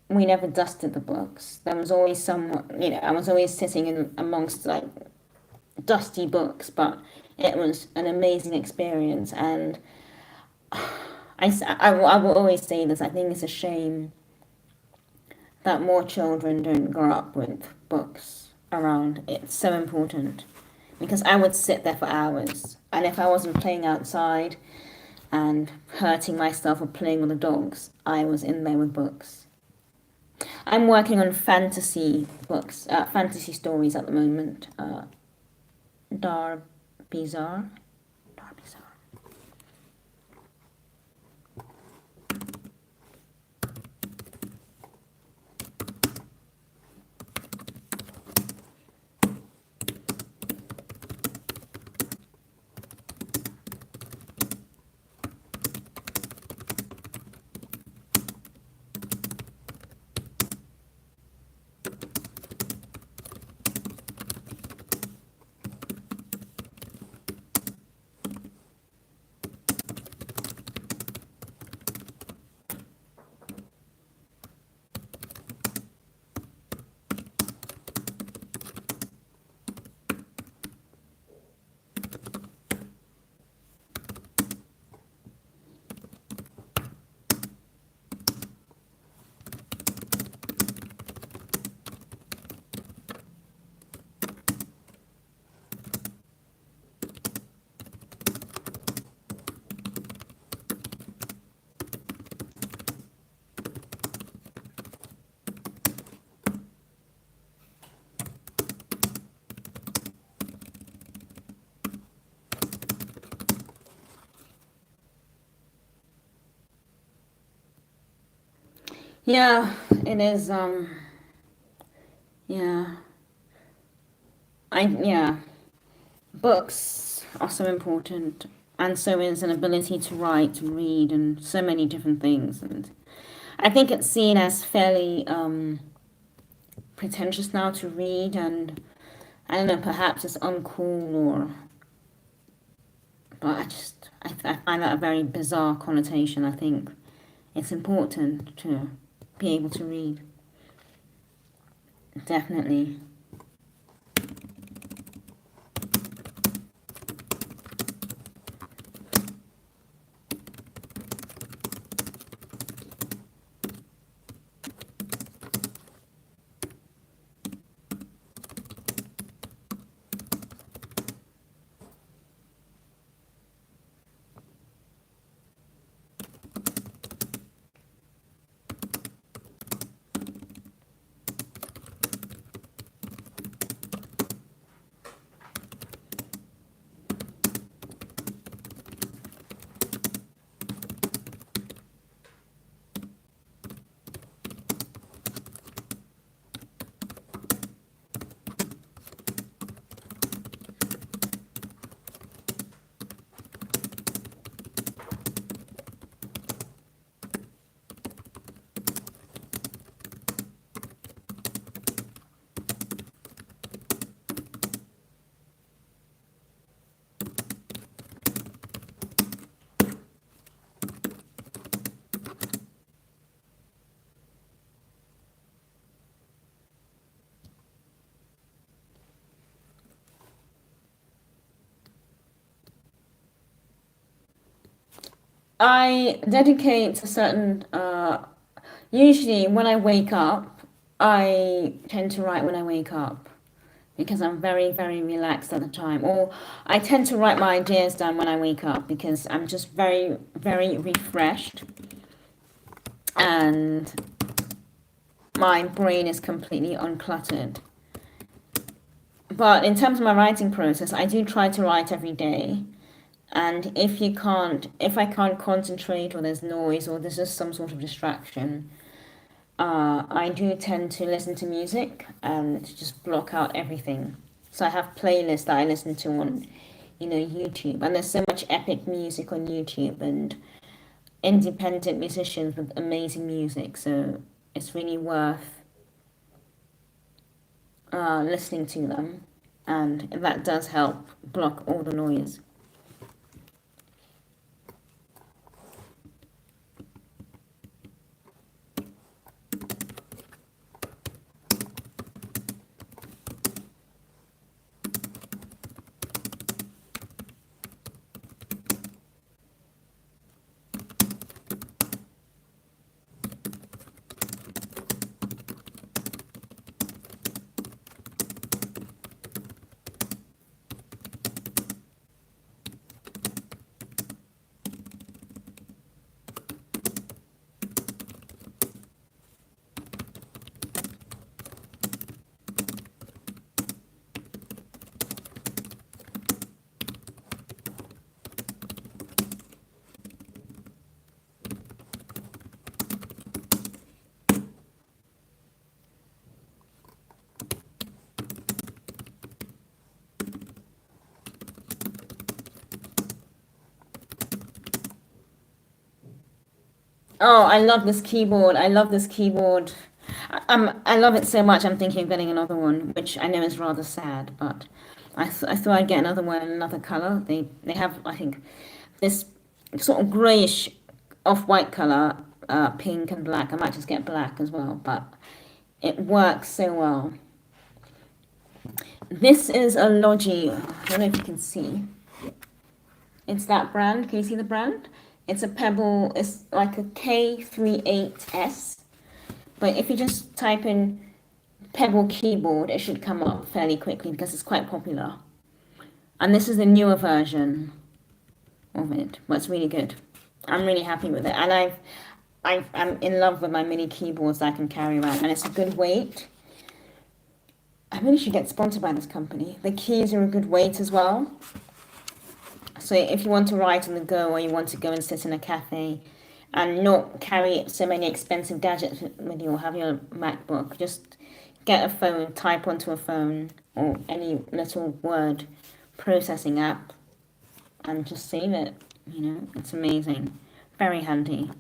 we never dusted the books, there was always someone, I was always sitting in amongst like dusty books, but it was an amazing experience. And I will always say this, I think it's a shame that more children don't grow up with books around. It's so important because I would sit there for hours. And if I wasn't playing outside and hurting myself or playing with the dogs, I was in there with books. I'm working on fantasy books, fantasy stories at the moment. Dar Bizarre. Dar Bizarre. Yeah, it is. Yeah, yeah. Books are so important, and so is an ability to write and read and so many different things. And I think it's seen as fairly pretentious now to read, and I don't know, perhaps it's uncool or, but I find that a very bizarre connotation. I think it's important to be able to read, definitely. I dedicate a certain, usually when I wake up, I tend to write when I wake up because I'm very, very relaxed at the time. Or I tend to write my ideas down when I wake up because I'm just very, very refreshed and my brain is completely uncluttered. But in terms of my writing process, I do try to write every day. And if I can't concentrate or there's noise or there's just some sort of distraction, I do tend to listen to music and just block out everything. So I have playlists that I listen to on, YouTube. And there's so much epic music on YouTube and independent musicians with amazing music. So it's really worth listening to them. And that does help block all the noise. Oh, I love this keyboard. I love this keyboard. I love it so much. I'm thinking of getting another one, which I know is rather sad, but I thought I'd get another one in another color. They have, I think, this sort of grayish off-white color, pink and black. I might just get black as well, but it works so well. This is a Logi. I don't know if you can see. It's that brand. Can you see the brand? It's a Pebble. It's like a K38S. But if you just type in Pebble keyboard, it should come up fairly quickly because it's quite popular. And this is the newer version of it, but it's really good. I'm really happy with it. And I'm in love with my mini keyboards that I can carry around. And it's a good weight. I really should get sponsored by this company. The keys are a good weight as well. So if you want to write on the go or you want to go and sit in a cafe and not carry so many expensive gadgets with you or have your MacBook. Just get a phone, type onto a phone or any little word processing app and just save it. It's amazing. Very handy.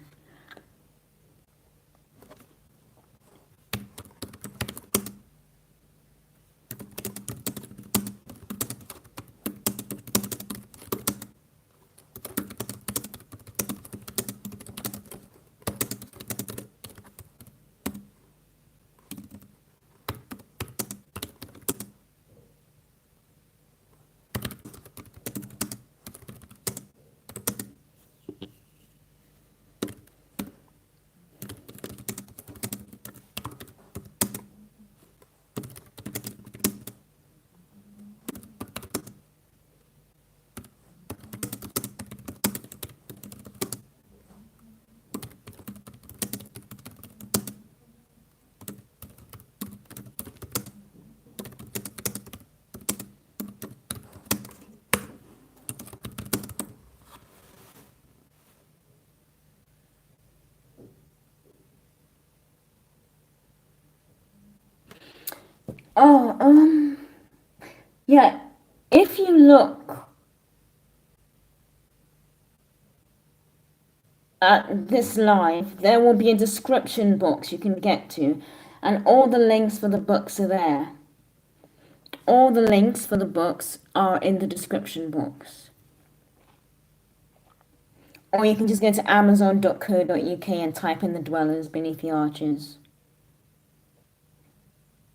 Oh, yeah. If you look at this live, there will be a description box you can get to, and all the links for the books are there. All the links for the books are in the description box. Or you can just go to amazon.co.uk and type in The Dwellers Beneath the Arches.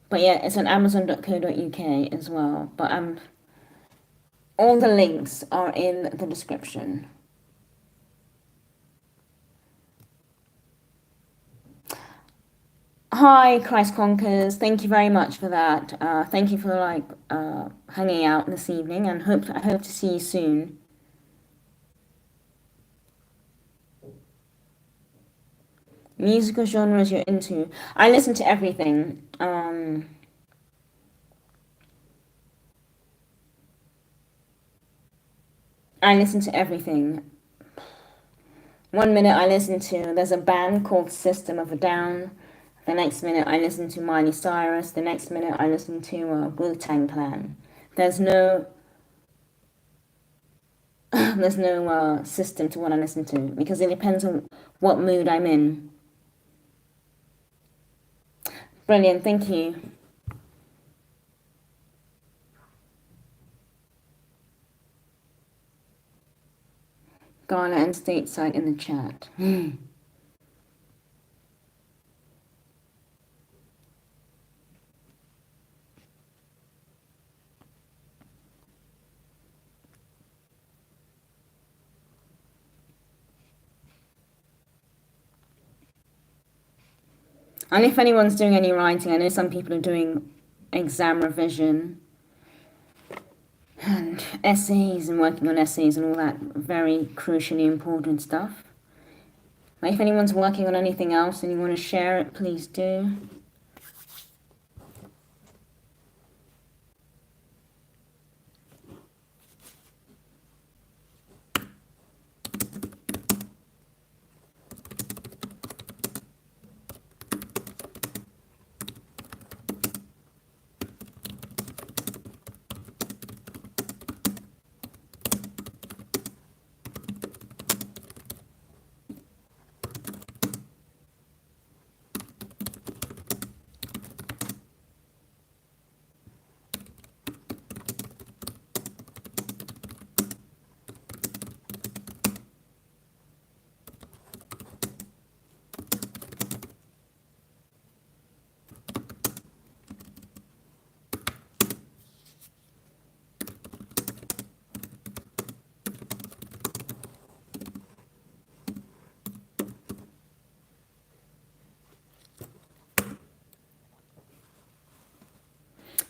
But yeah, it's on amazon.co.uk as well. But all the links are in the description. Hi, Christ Conquers. Thank you very much for that. Thank you for hanging out this evening, and I hope to see you soon. Musical genres you're into? I listen to everything. I listen to everything. One minute there's a band called System of a Down. The next minute I listen to Miley Cyrus. The next minute I listen to Wu-Tang Clan. There's no system to what I listen to because it depends on what mood I'm in. Brilliant, thank you. Ghana and stateside in the chat. And if anyone's doing any writing, I know some people are doing exam revision and essays and working on essays and all that very crucially important stuff. But if anyone's working on anything else and you want to share it, please do.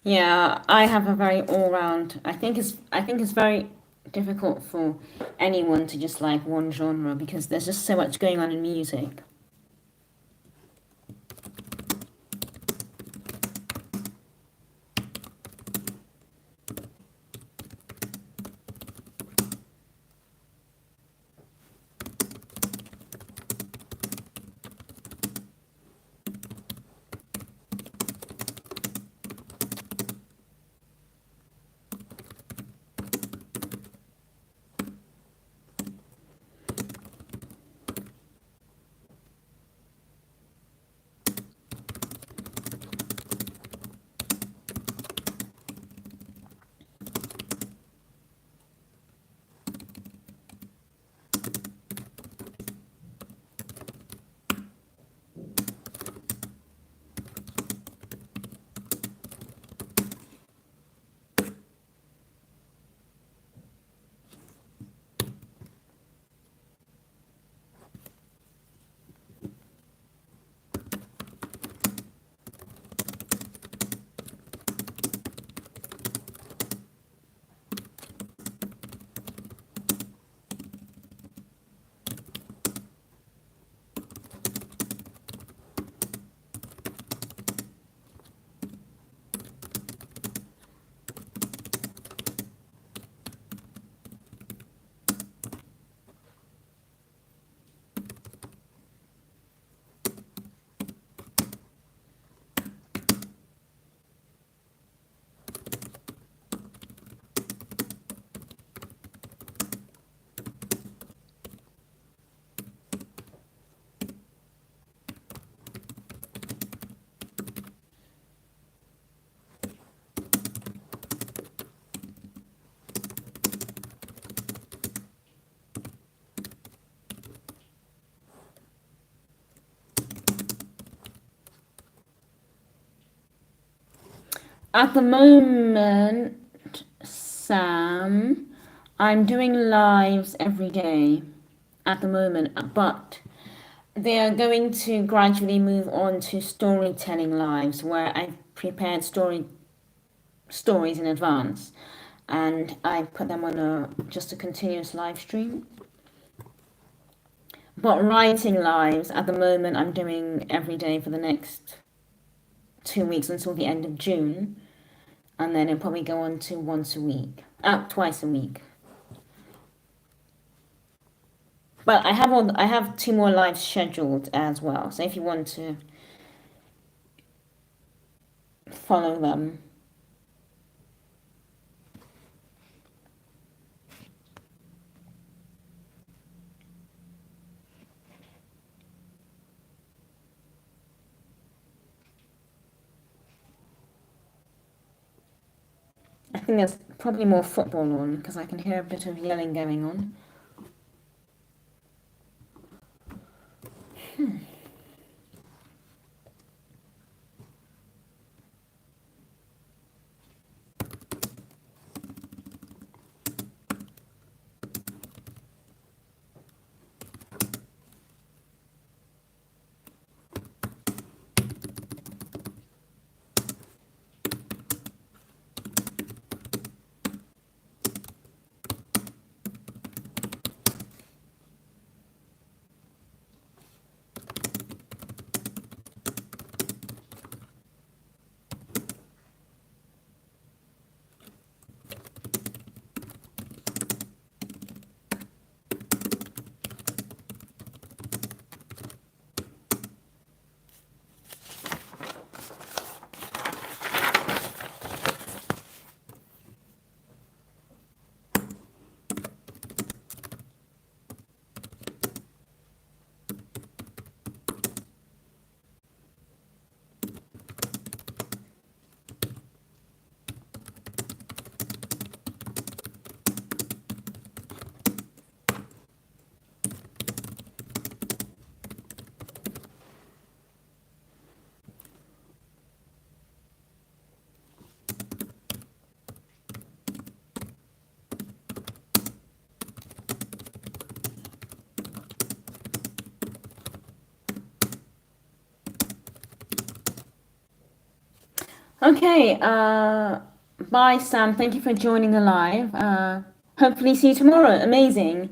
Yeah, I have a very all-round. I think it's very difficult for anyone to just like one genre because there's just so much going on in music. At the moment, Sam, I'm doing lives every day at the moment, but they are going to gradually move on to storytelling lives where I've prepared stories in advance and I put them on a just a continuous live stream. But writing lives at the moment I'm doing every day for the next 2 weeks until the end of June, and then it'll probably go on to once a week, twice a week. But I have two more lives scheduled as well. So if you want to follow them, I think there's probably more football on because I can hear a bit of yelling going on. Okay, bye Sam. Thank you for joining the live. Hopefully see you tomorrow. Amazing.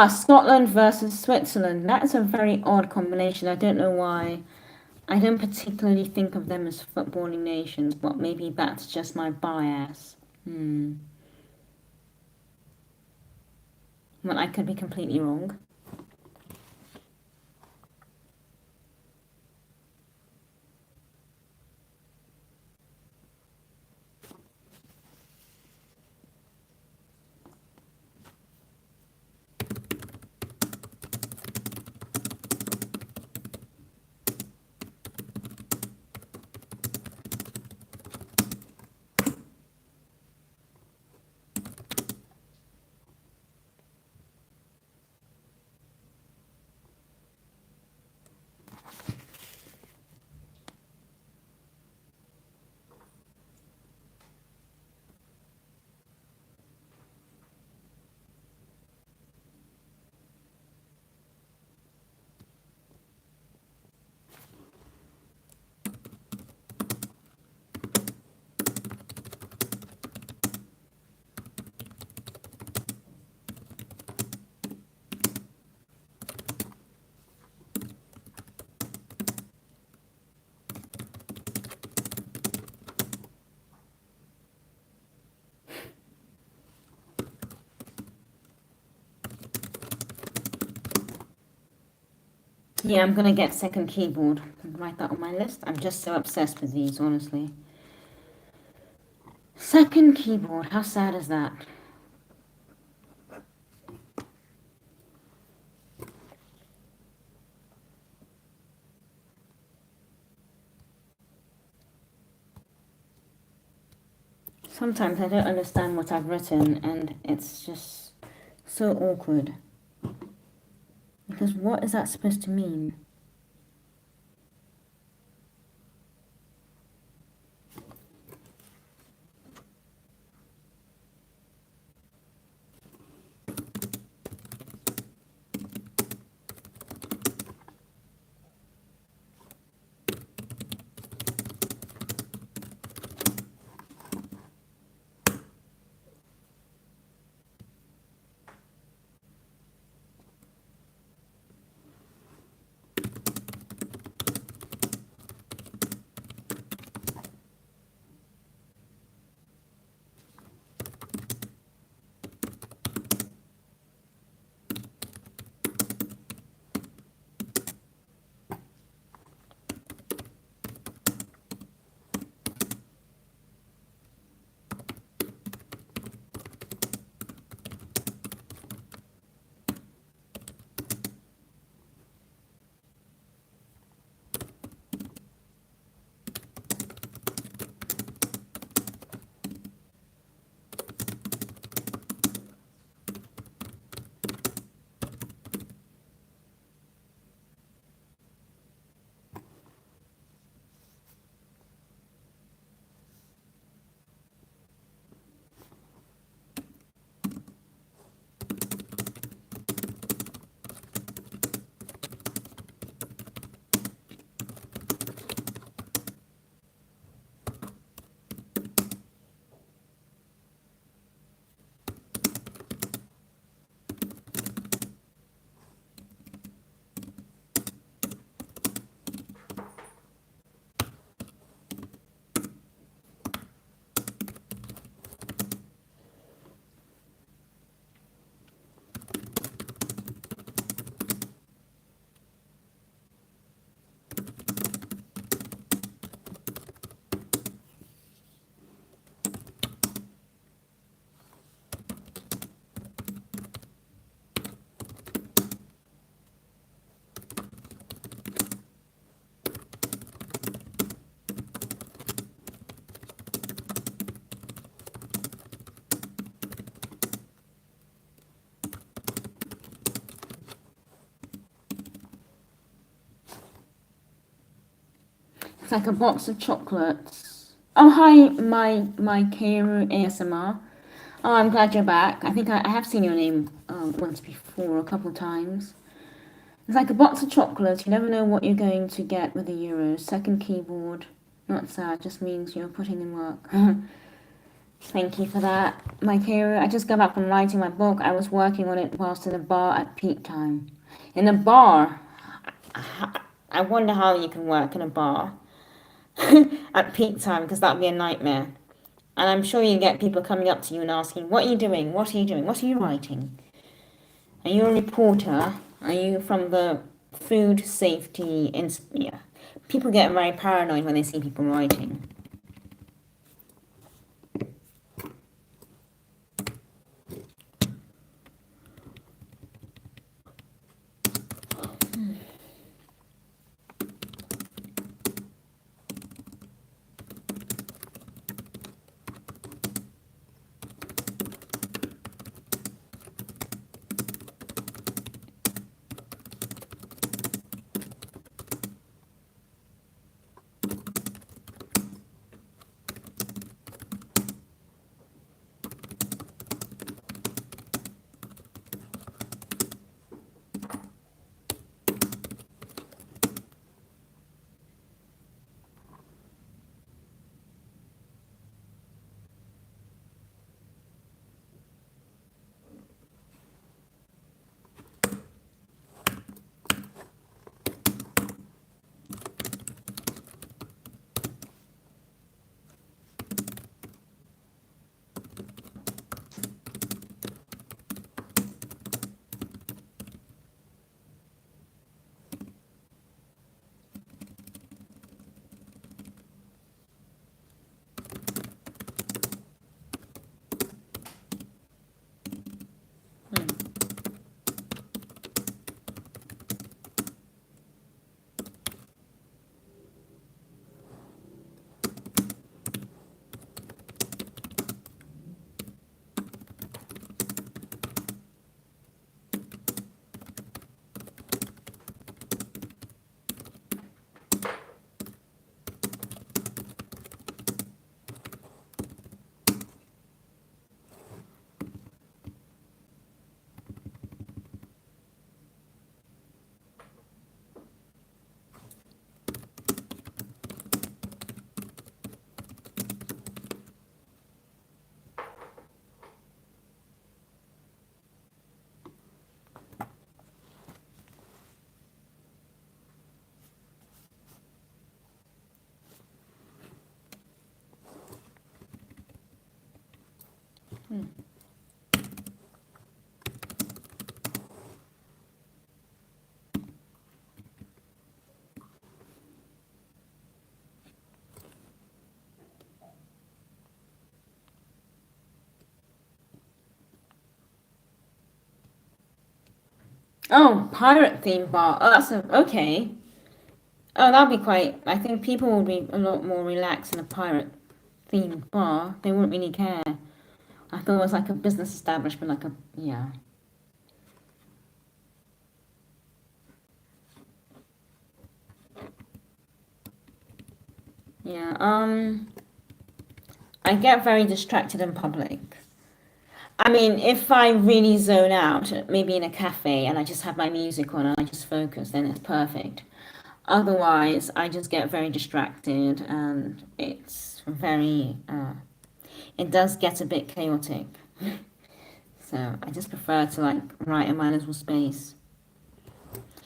Scotland versus Switzerland. That's a very odd combination. I don't know why. I don't particularly think of them as footballing nations, but maybe that's just my bias. Well, I could be completely wrong. Yeah, I'm gonna get second keyboard. Write that on my list. I'm just so obsessed with these, honestly. Second keyboard. How sad is that? Sometimes I don't understand what I've written, and it's just so awkward. Because what is that supposed to mean? It's like a box of chocolates. Oh, hi, my Keiru ASMR. Oh, I'm glad you're back. I think I have seen your name once before, a couple of times. It's like a box of chocolates. You never know what you're going to get with the euros. Second keyboard. Not sad, just means you're putting in work. Thank you for that, my Keiru. I just got back from writing my book. I was working on it whilst in a bar at peak time. In a bar? I wonder how you can work in a bar at peak time, because that would be a nightmare. And I'm sure you get people coming up to you and asking, what are you doing? What are you doing? What are you writing? Are you a reporter? Are you from the food safety? Yeah. People get very paranoid when they see people writing. Oh, pirate theme bar. Oh, okay. Oh, that'd be quite. I think people would be a lot more relaxed in a pirate themed bar. They wouldn't really care. I thought it was like a business establishment, like a yeah. Yeah. I get very distracted in public. I mean, if I really zone out, maybe in a cafe, and I just have my music on and I just focus, then it's perfect. Otherwise, I just get very distracted, and it's very. It does get a bit chaotic. So I just prefer to like write in my little space,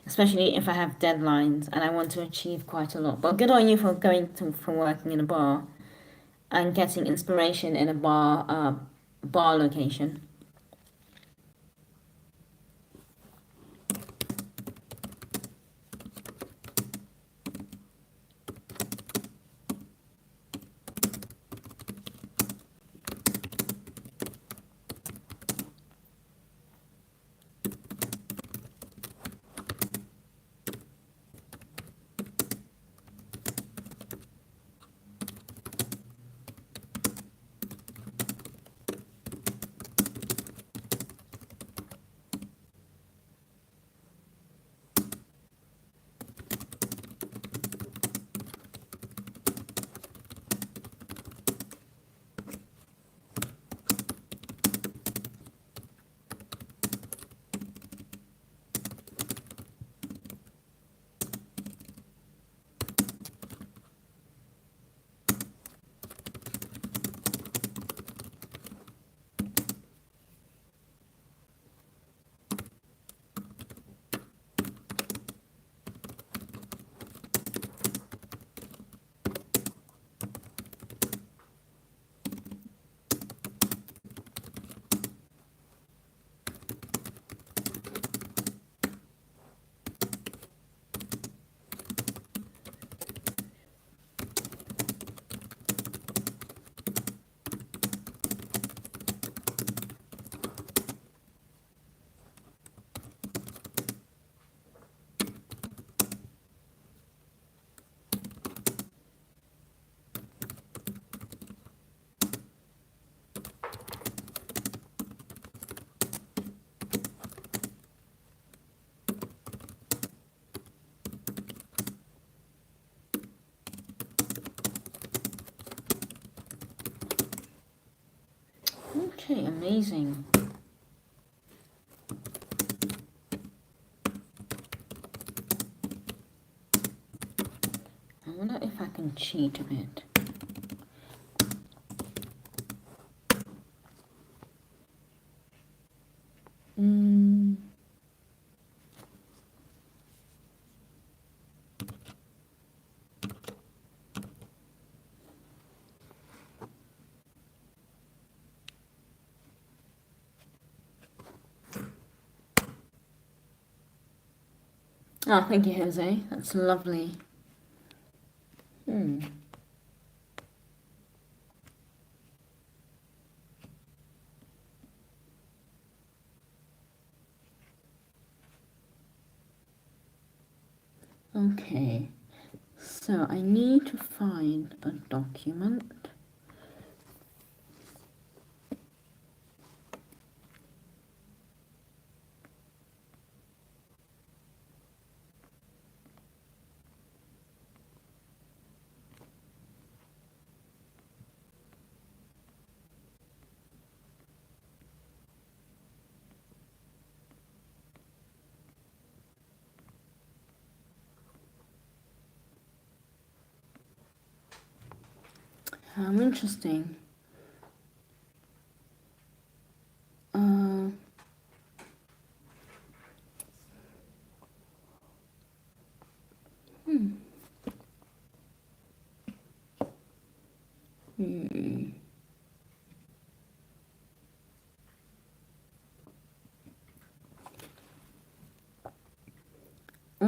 especially if I have deadlines and I want to achieve quite a lot. But good on you for going to for working in a bar and getting inspiration in a bar location. Okay, amazing. I wonder if I can cheat a bit. Oh, thank you, Jose. That's lovely. Okay, so I need to find a document. Interesting. All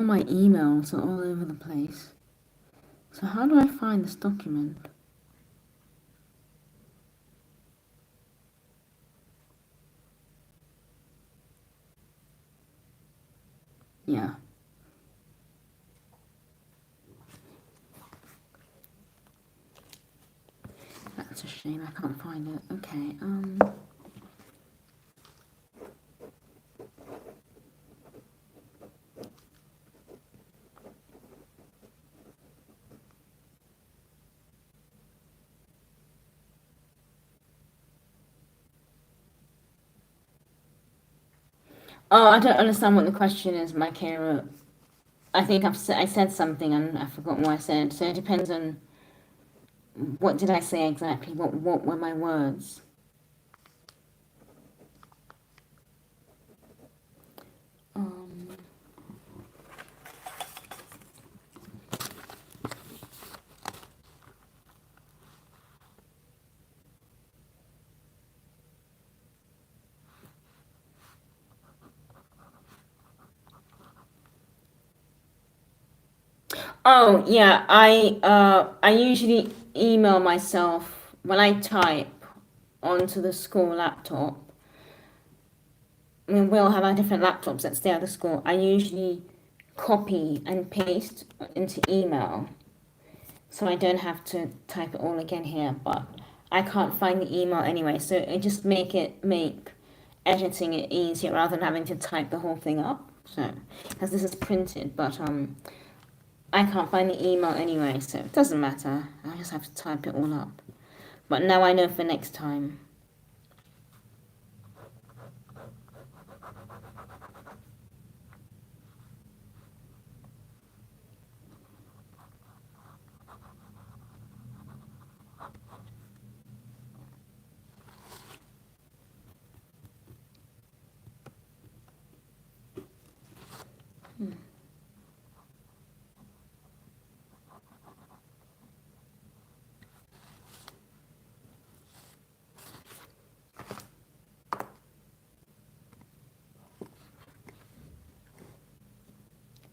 my emails are all over the place. So how do I find this document? Yeah. That's a shame, I can't find it. Okay, Oh, I don't understand what the question is, my Kira. I think I said something and I've forgotten what I said. So it depends on what did I say exactly. What were my words? Oh yeah, I usually email myself when I type onto the school laptop. I mean, we all have our different laptops that stay at the school. I usually copy and paste into email, so I don't have to type it all again here. But I can't find the email anyway, so it just make editing it easier rather than having to type the whole thing up. So because this is printed, but I can't find the email anyway, so it doesn't matter. I just have to type it all up. But now I know for next time.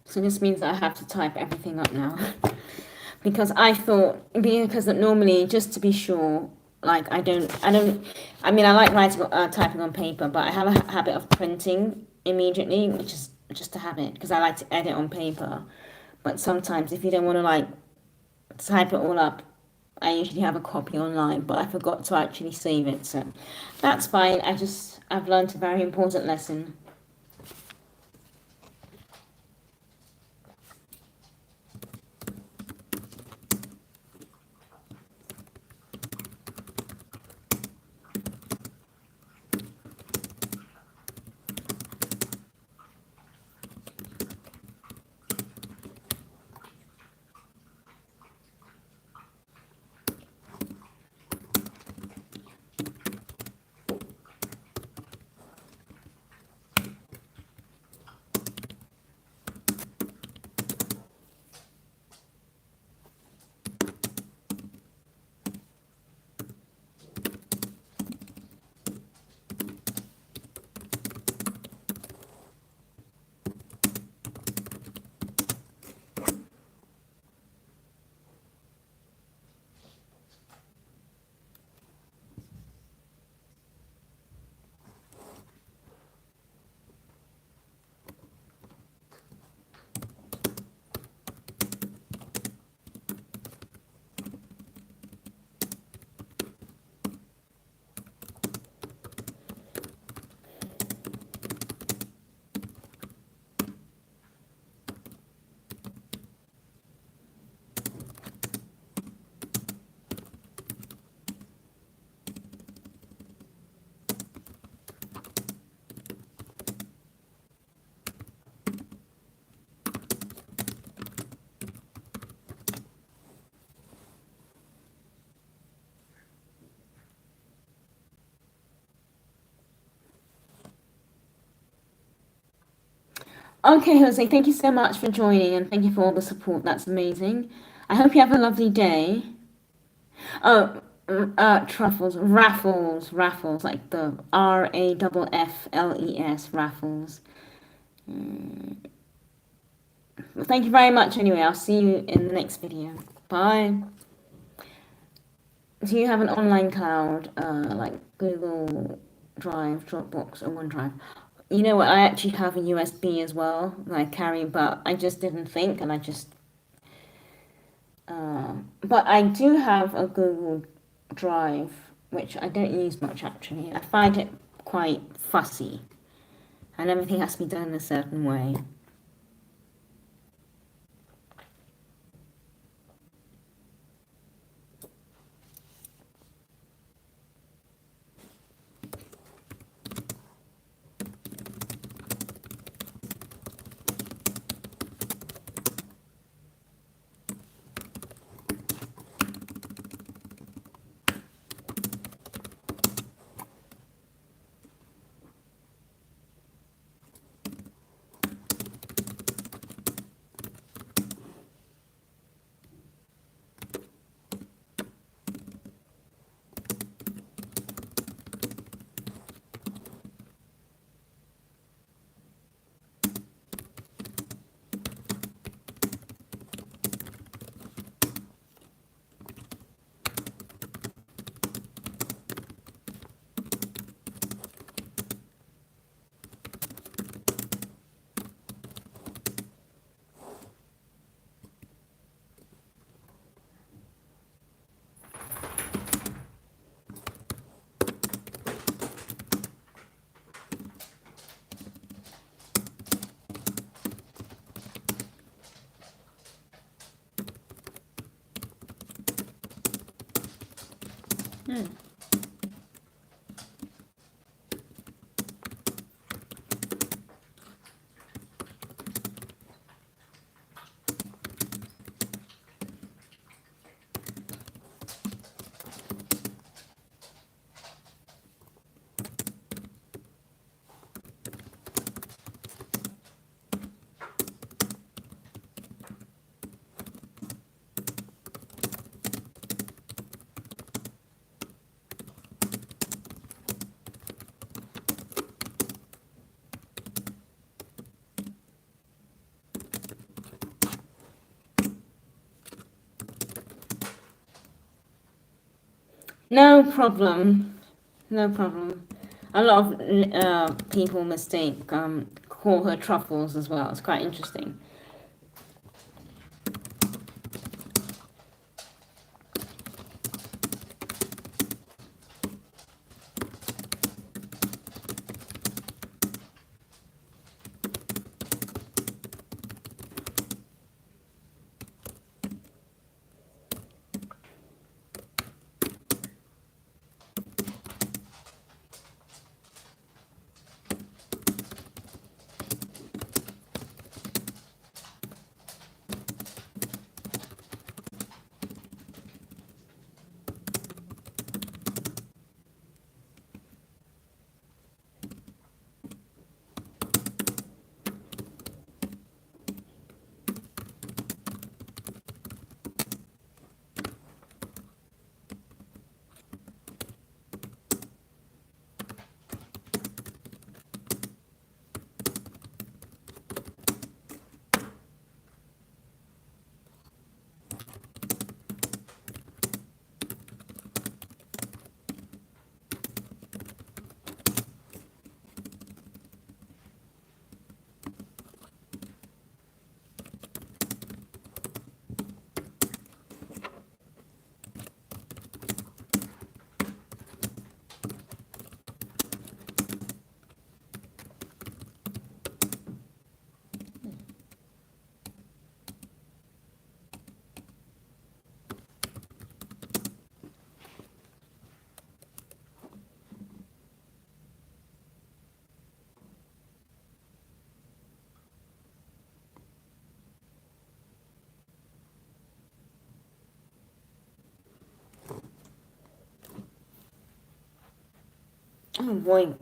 So this means that I have to type everything up now. Because I thought, because normally, just to be sure, like I mean, I like writing, typing on paper, but I have a habit of printing immediately, which is just a habit, because I like to edit on paper. But sometimes if you don't want to like type it all up, I usually have a copy online, but I forgot to actually save it, so that's fine. I've learned a very important lesson. Okay, Jose, thank you so much for joining and thank you for all the support. That's amazing. I hope you have a lovely day. Oh, truffles, raffles, like the Raffles, raffles. Well, thank you very much anyway. I'll see you in the next video. Bye. Do you have an online cloud, like Google Drive, Dropbox, or OneDrive? You know what? I actually have a USB as well that I carry, but I just didn't think, and I just. But I do have a Google Drive, which I don't use much actually. I find it quite fussy, and everything has to be done in a certain way. No problem. No problem. A lot of people mistake call her truffles as well. It's quite interesting. Oh boy,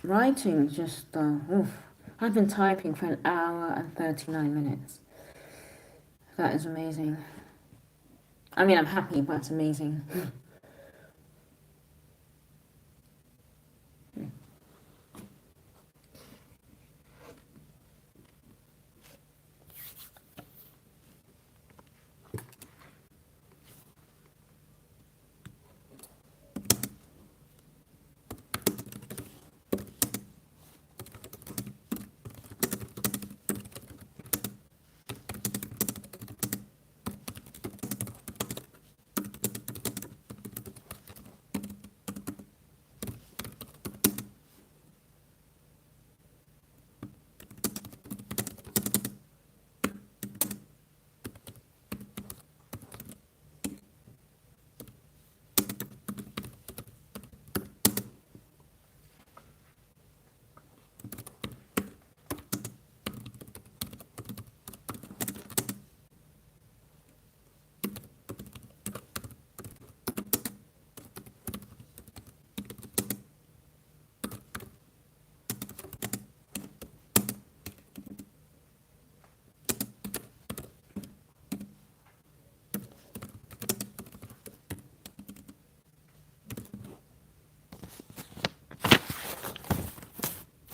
writing just oof. I've been typing for an hour and 39 minutes. That is amazing. I mean, I'm happy, but it's amazing.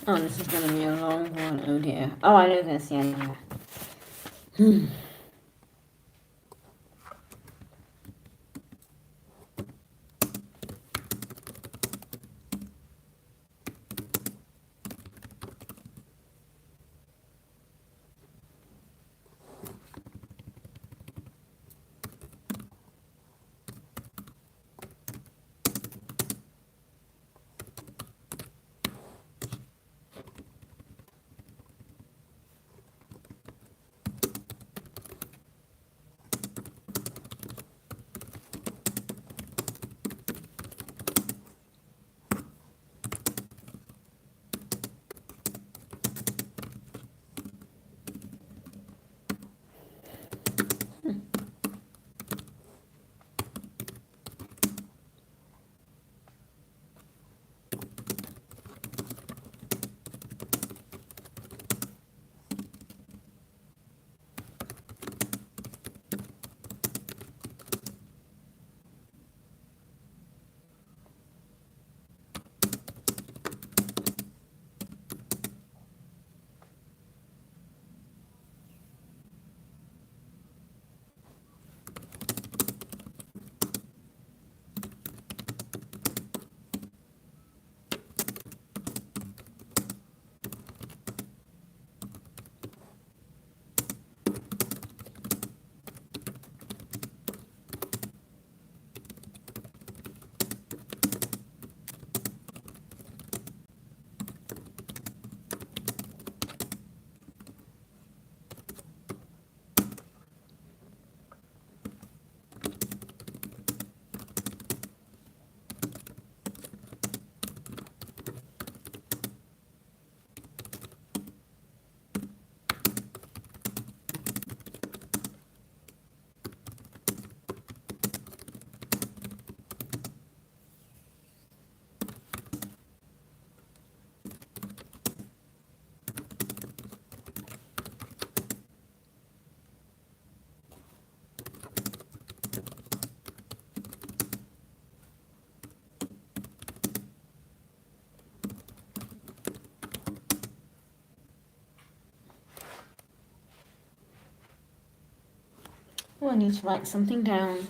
Oh, this is going to be a long one. Oh dear. Oh, I know this. Yeah. Oh, I need to write something down.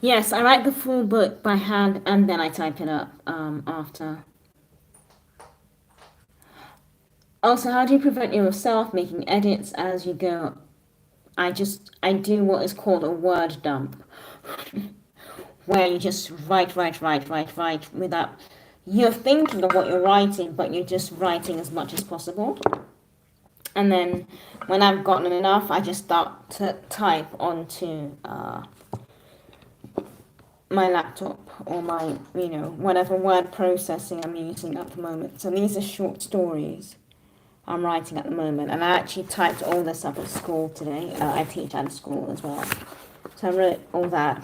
Yes, I write the full book by hand and then I type it up after. Also, how do you prevent yourself making edits as you go? I do what is called a word dump, where you just write without, you're thinking of what you're writing, but you're just writing as much as possible. And then when I've gotten enough, I just start to type onto my laptop or my, whatever word processing I'm using at the moment. So these are short stories I'm writing at the moment. And I actually typed all this up at school today. I teach at school as well. So I wrote all that.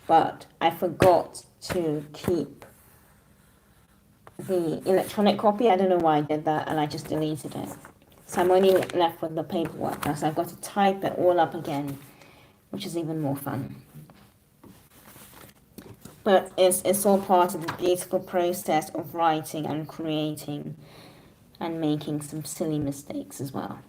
But I forgot to keep the electronic copy. I don't know why I did that, and I just deleted it. So I'm only left with the paperwork now. So I've got to type it all up again, which is even more fun. But it's all part of the beautiful process of writing and creating and making some silly mistakes as well.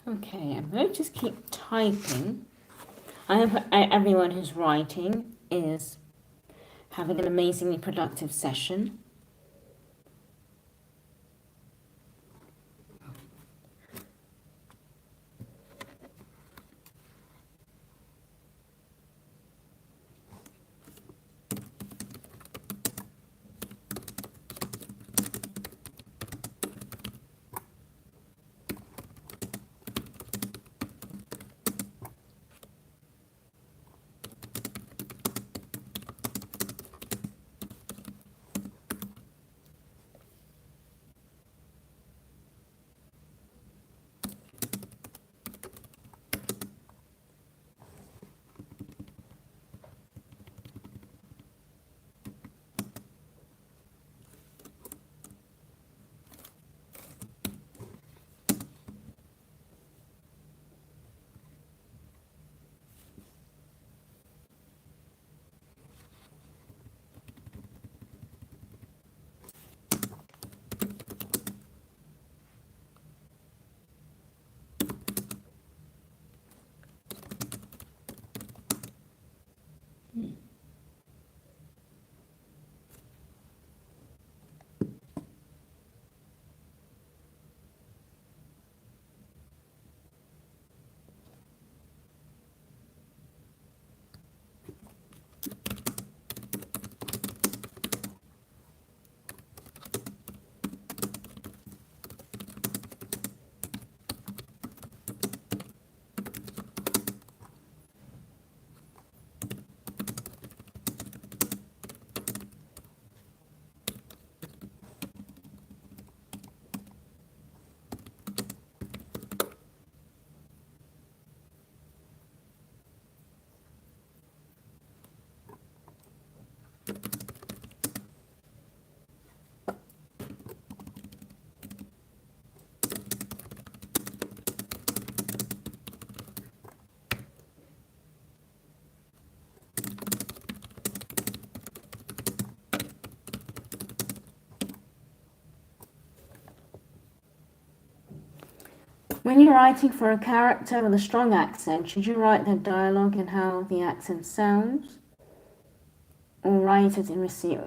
Okay, I'm going to just keep typing. I hope everyone who's writing is having an amazingly productive session. When you're writing for a character with a strong accent, should you write their dialogue and how the accent sounds? Or write it in receive?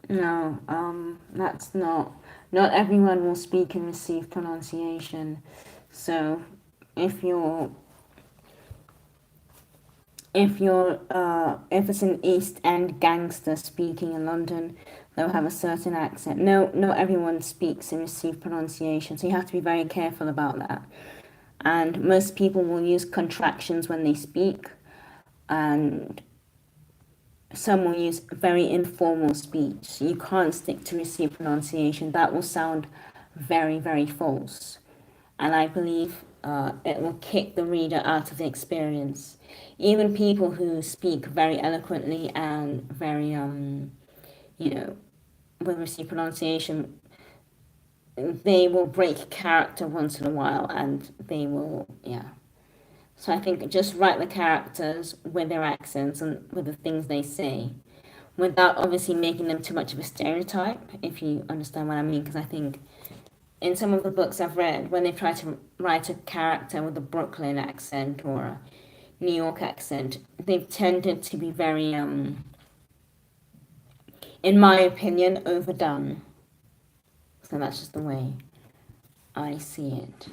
No, that's not everyone will speak and receive pronunciation. So if you're if it's an East End gangster speaking in London, they'll have a certain accent. No, not everyone speaks and receive pronunciation, so you have to be very careful about that. And most people will use contractions when they speak, and some will use very informal speech. You can't stick to received pronunciation. That will sound very, very false. And I believe it will kick the reader out of the experience. Even people who speak very eloquently and very, with received pronunciation, they will break character once in a while and they will, yeah. So I think just write the characters with their accents and with the things they say, without obviously making them too much of a stereotype, if you understand what I mean. Because I think in some of the books I've read, when they try to write a character with a Brooklyn accent or a New York accent, they've tended to be very, in my opinion, overdone. So that's just the way I see it.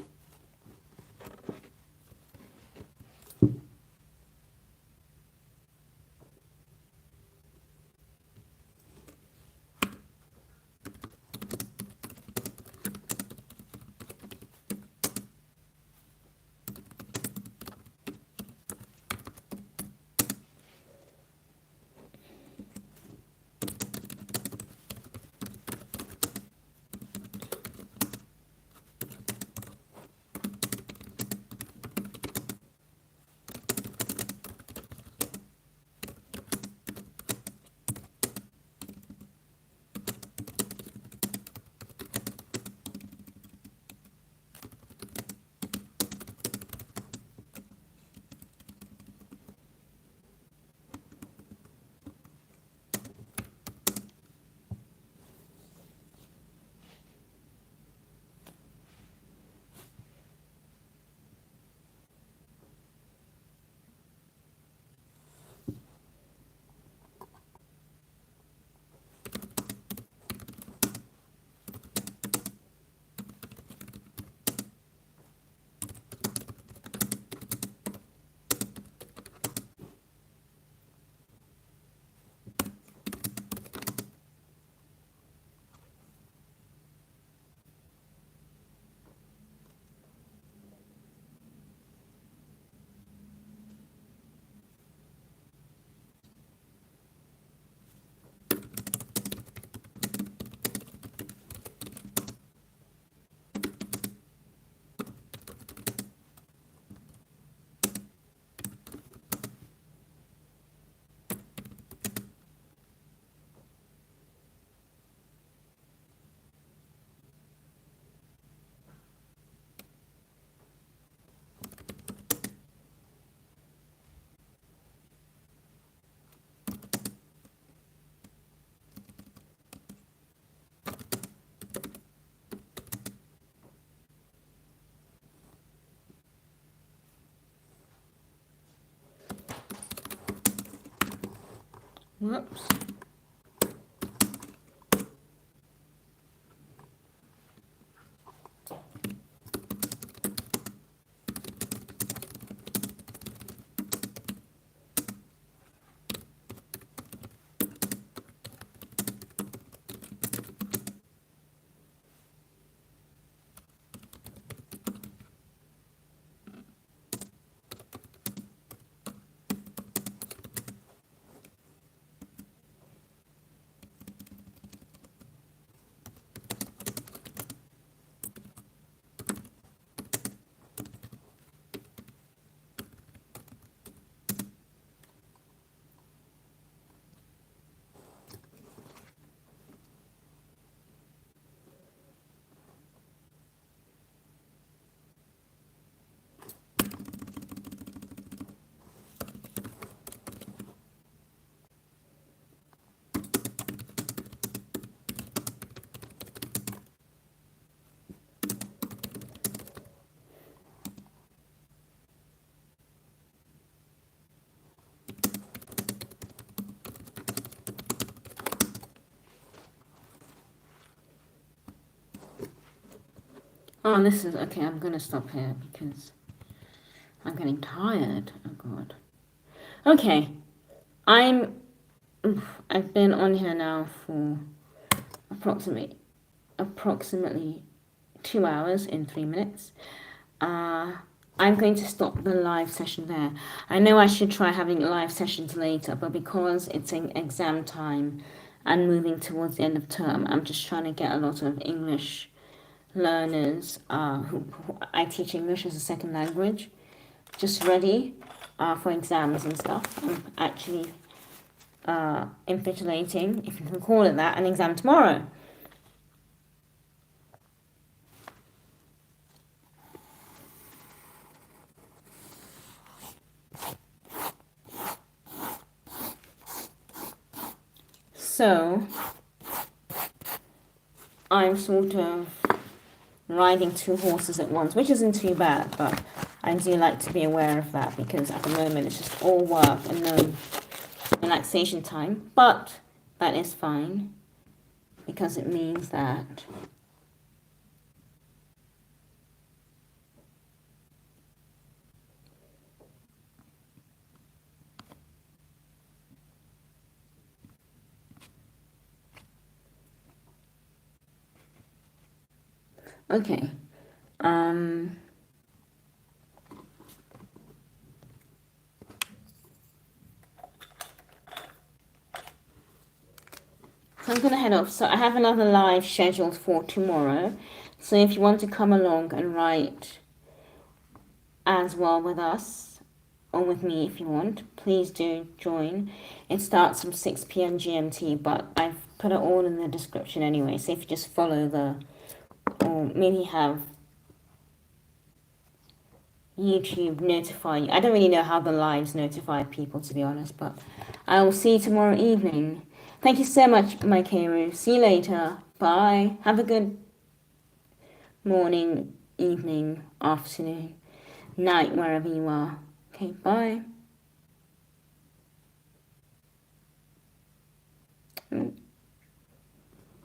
Whoops. Oh, this is okay. I'm gonna stop here because I'm getting tired. Oh God. Okay, I'm. I've been on here now for approximately 2 hours in 3 minutes. Uh, I'm going to stop the live session there. I know I should try having live sessions later, but because it's an exam time and moving towards the end of term, I'm just trying to get a lot of English learners who I teach English as a second language just ready for exams and stuff. I'm actually invigilating, if you can call it that, an exam tomorrow. So I'm sort of riding two horses at once, which isn't too bad, but I do like to be aware of that because at the moment it's just all work and no relaxation time. But that is fine because it means that okay. Um, so I'm gonna head off. So I have another live scheduled for tomorrow. So if you want to come along and write as well with us, or with me if you want, please do join. It starts from 6 p.m. GMT, but I've put it all in the description anyway. So if you just follow or maybe have YouTube notify you. I don't really know how the lives notify people, to be honest, but I will see you tomorrow evening. Thank you so much, my Keiru. See you later. Bye. Have a good morning, evening, afternoon, night, wherever you are. Okay, bye.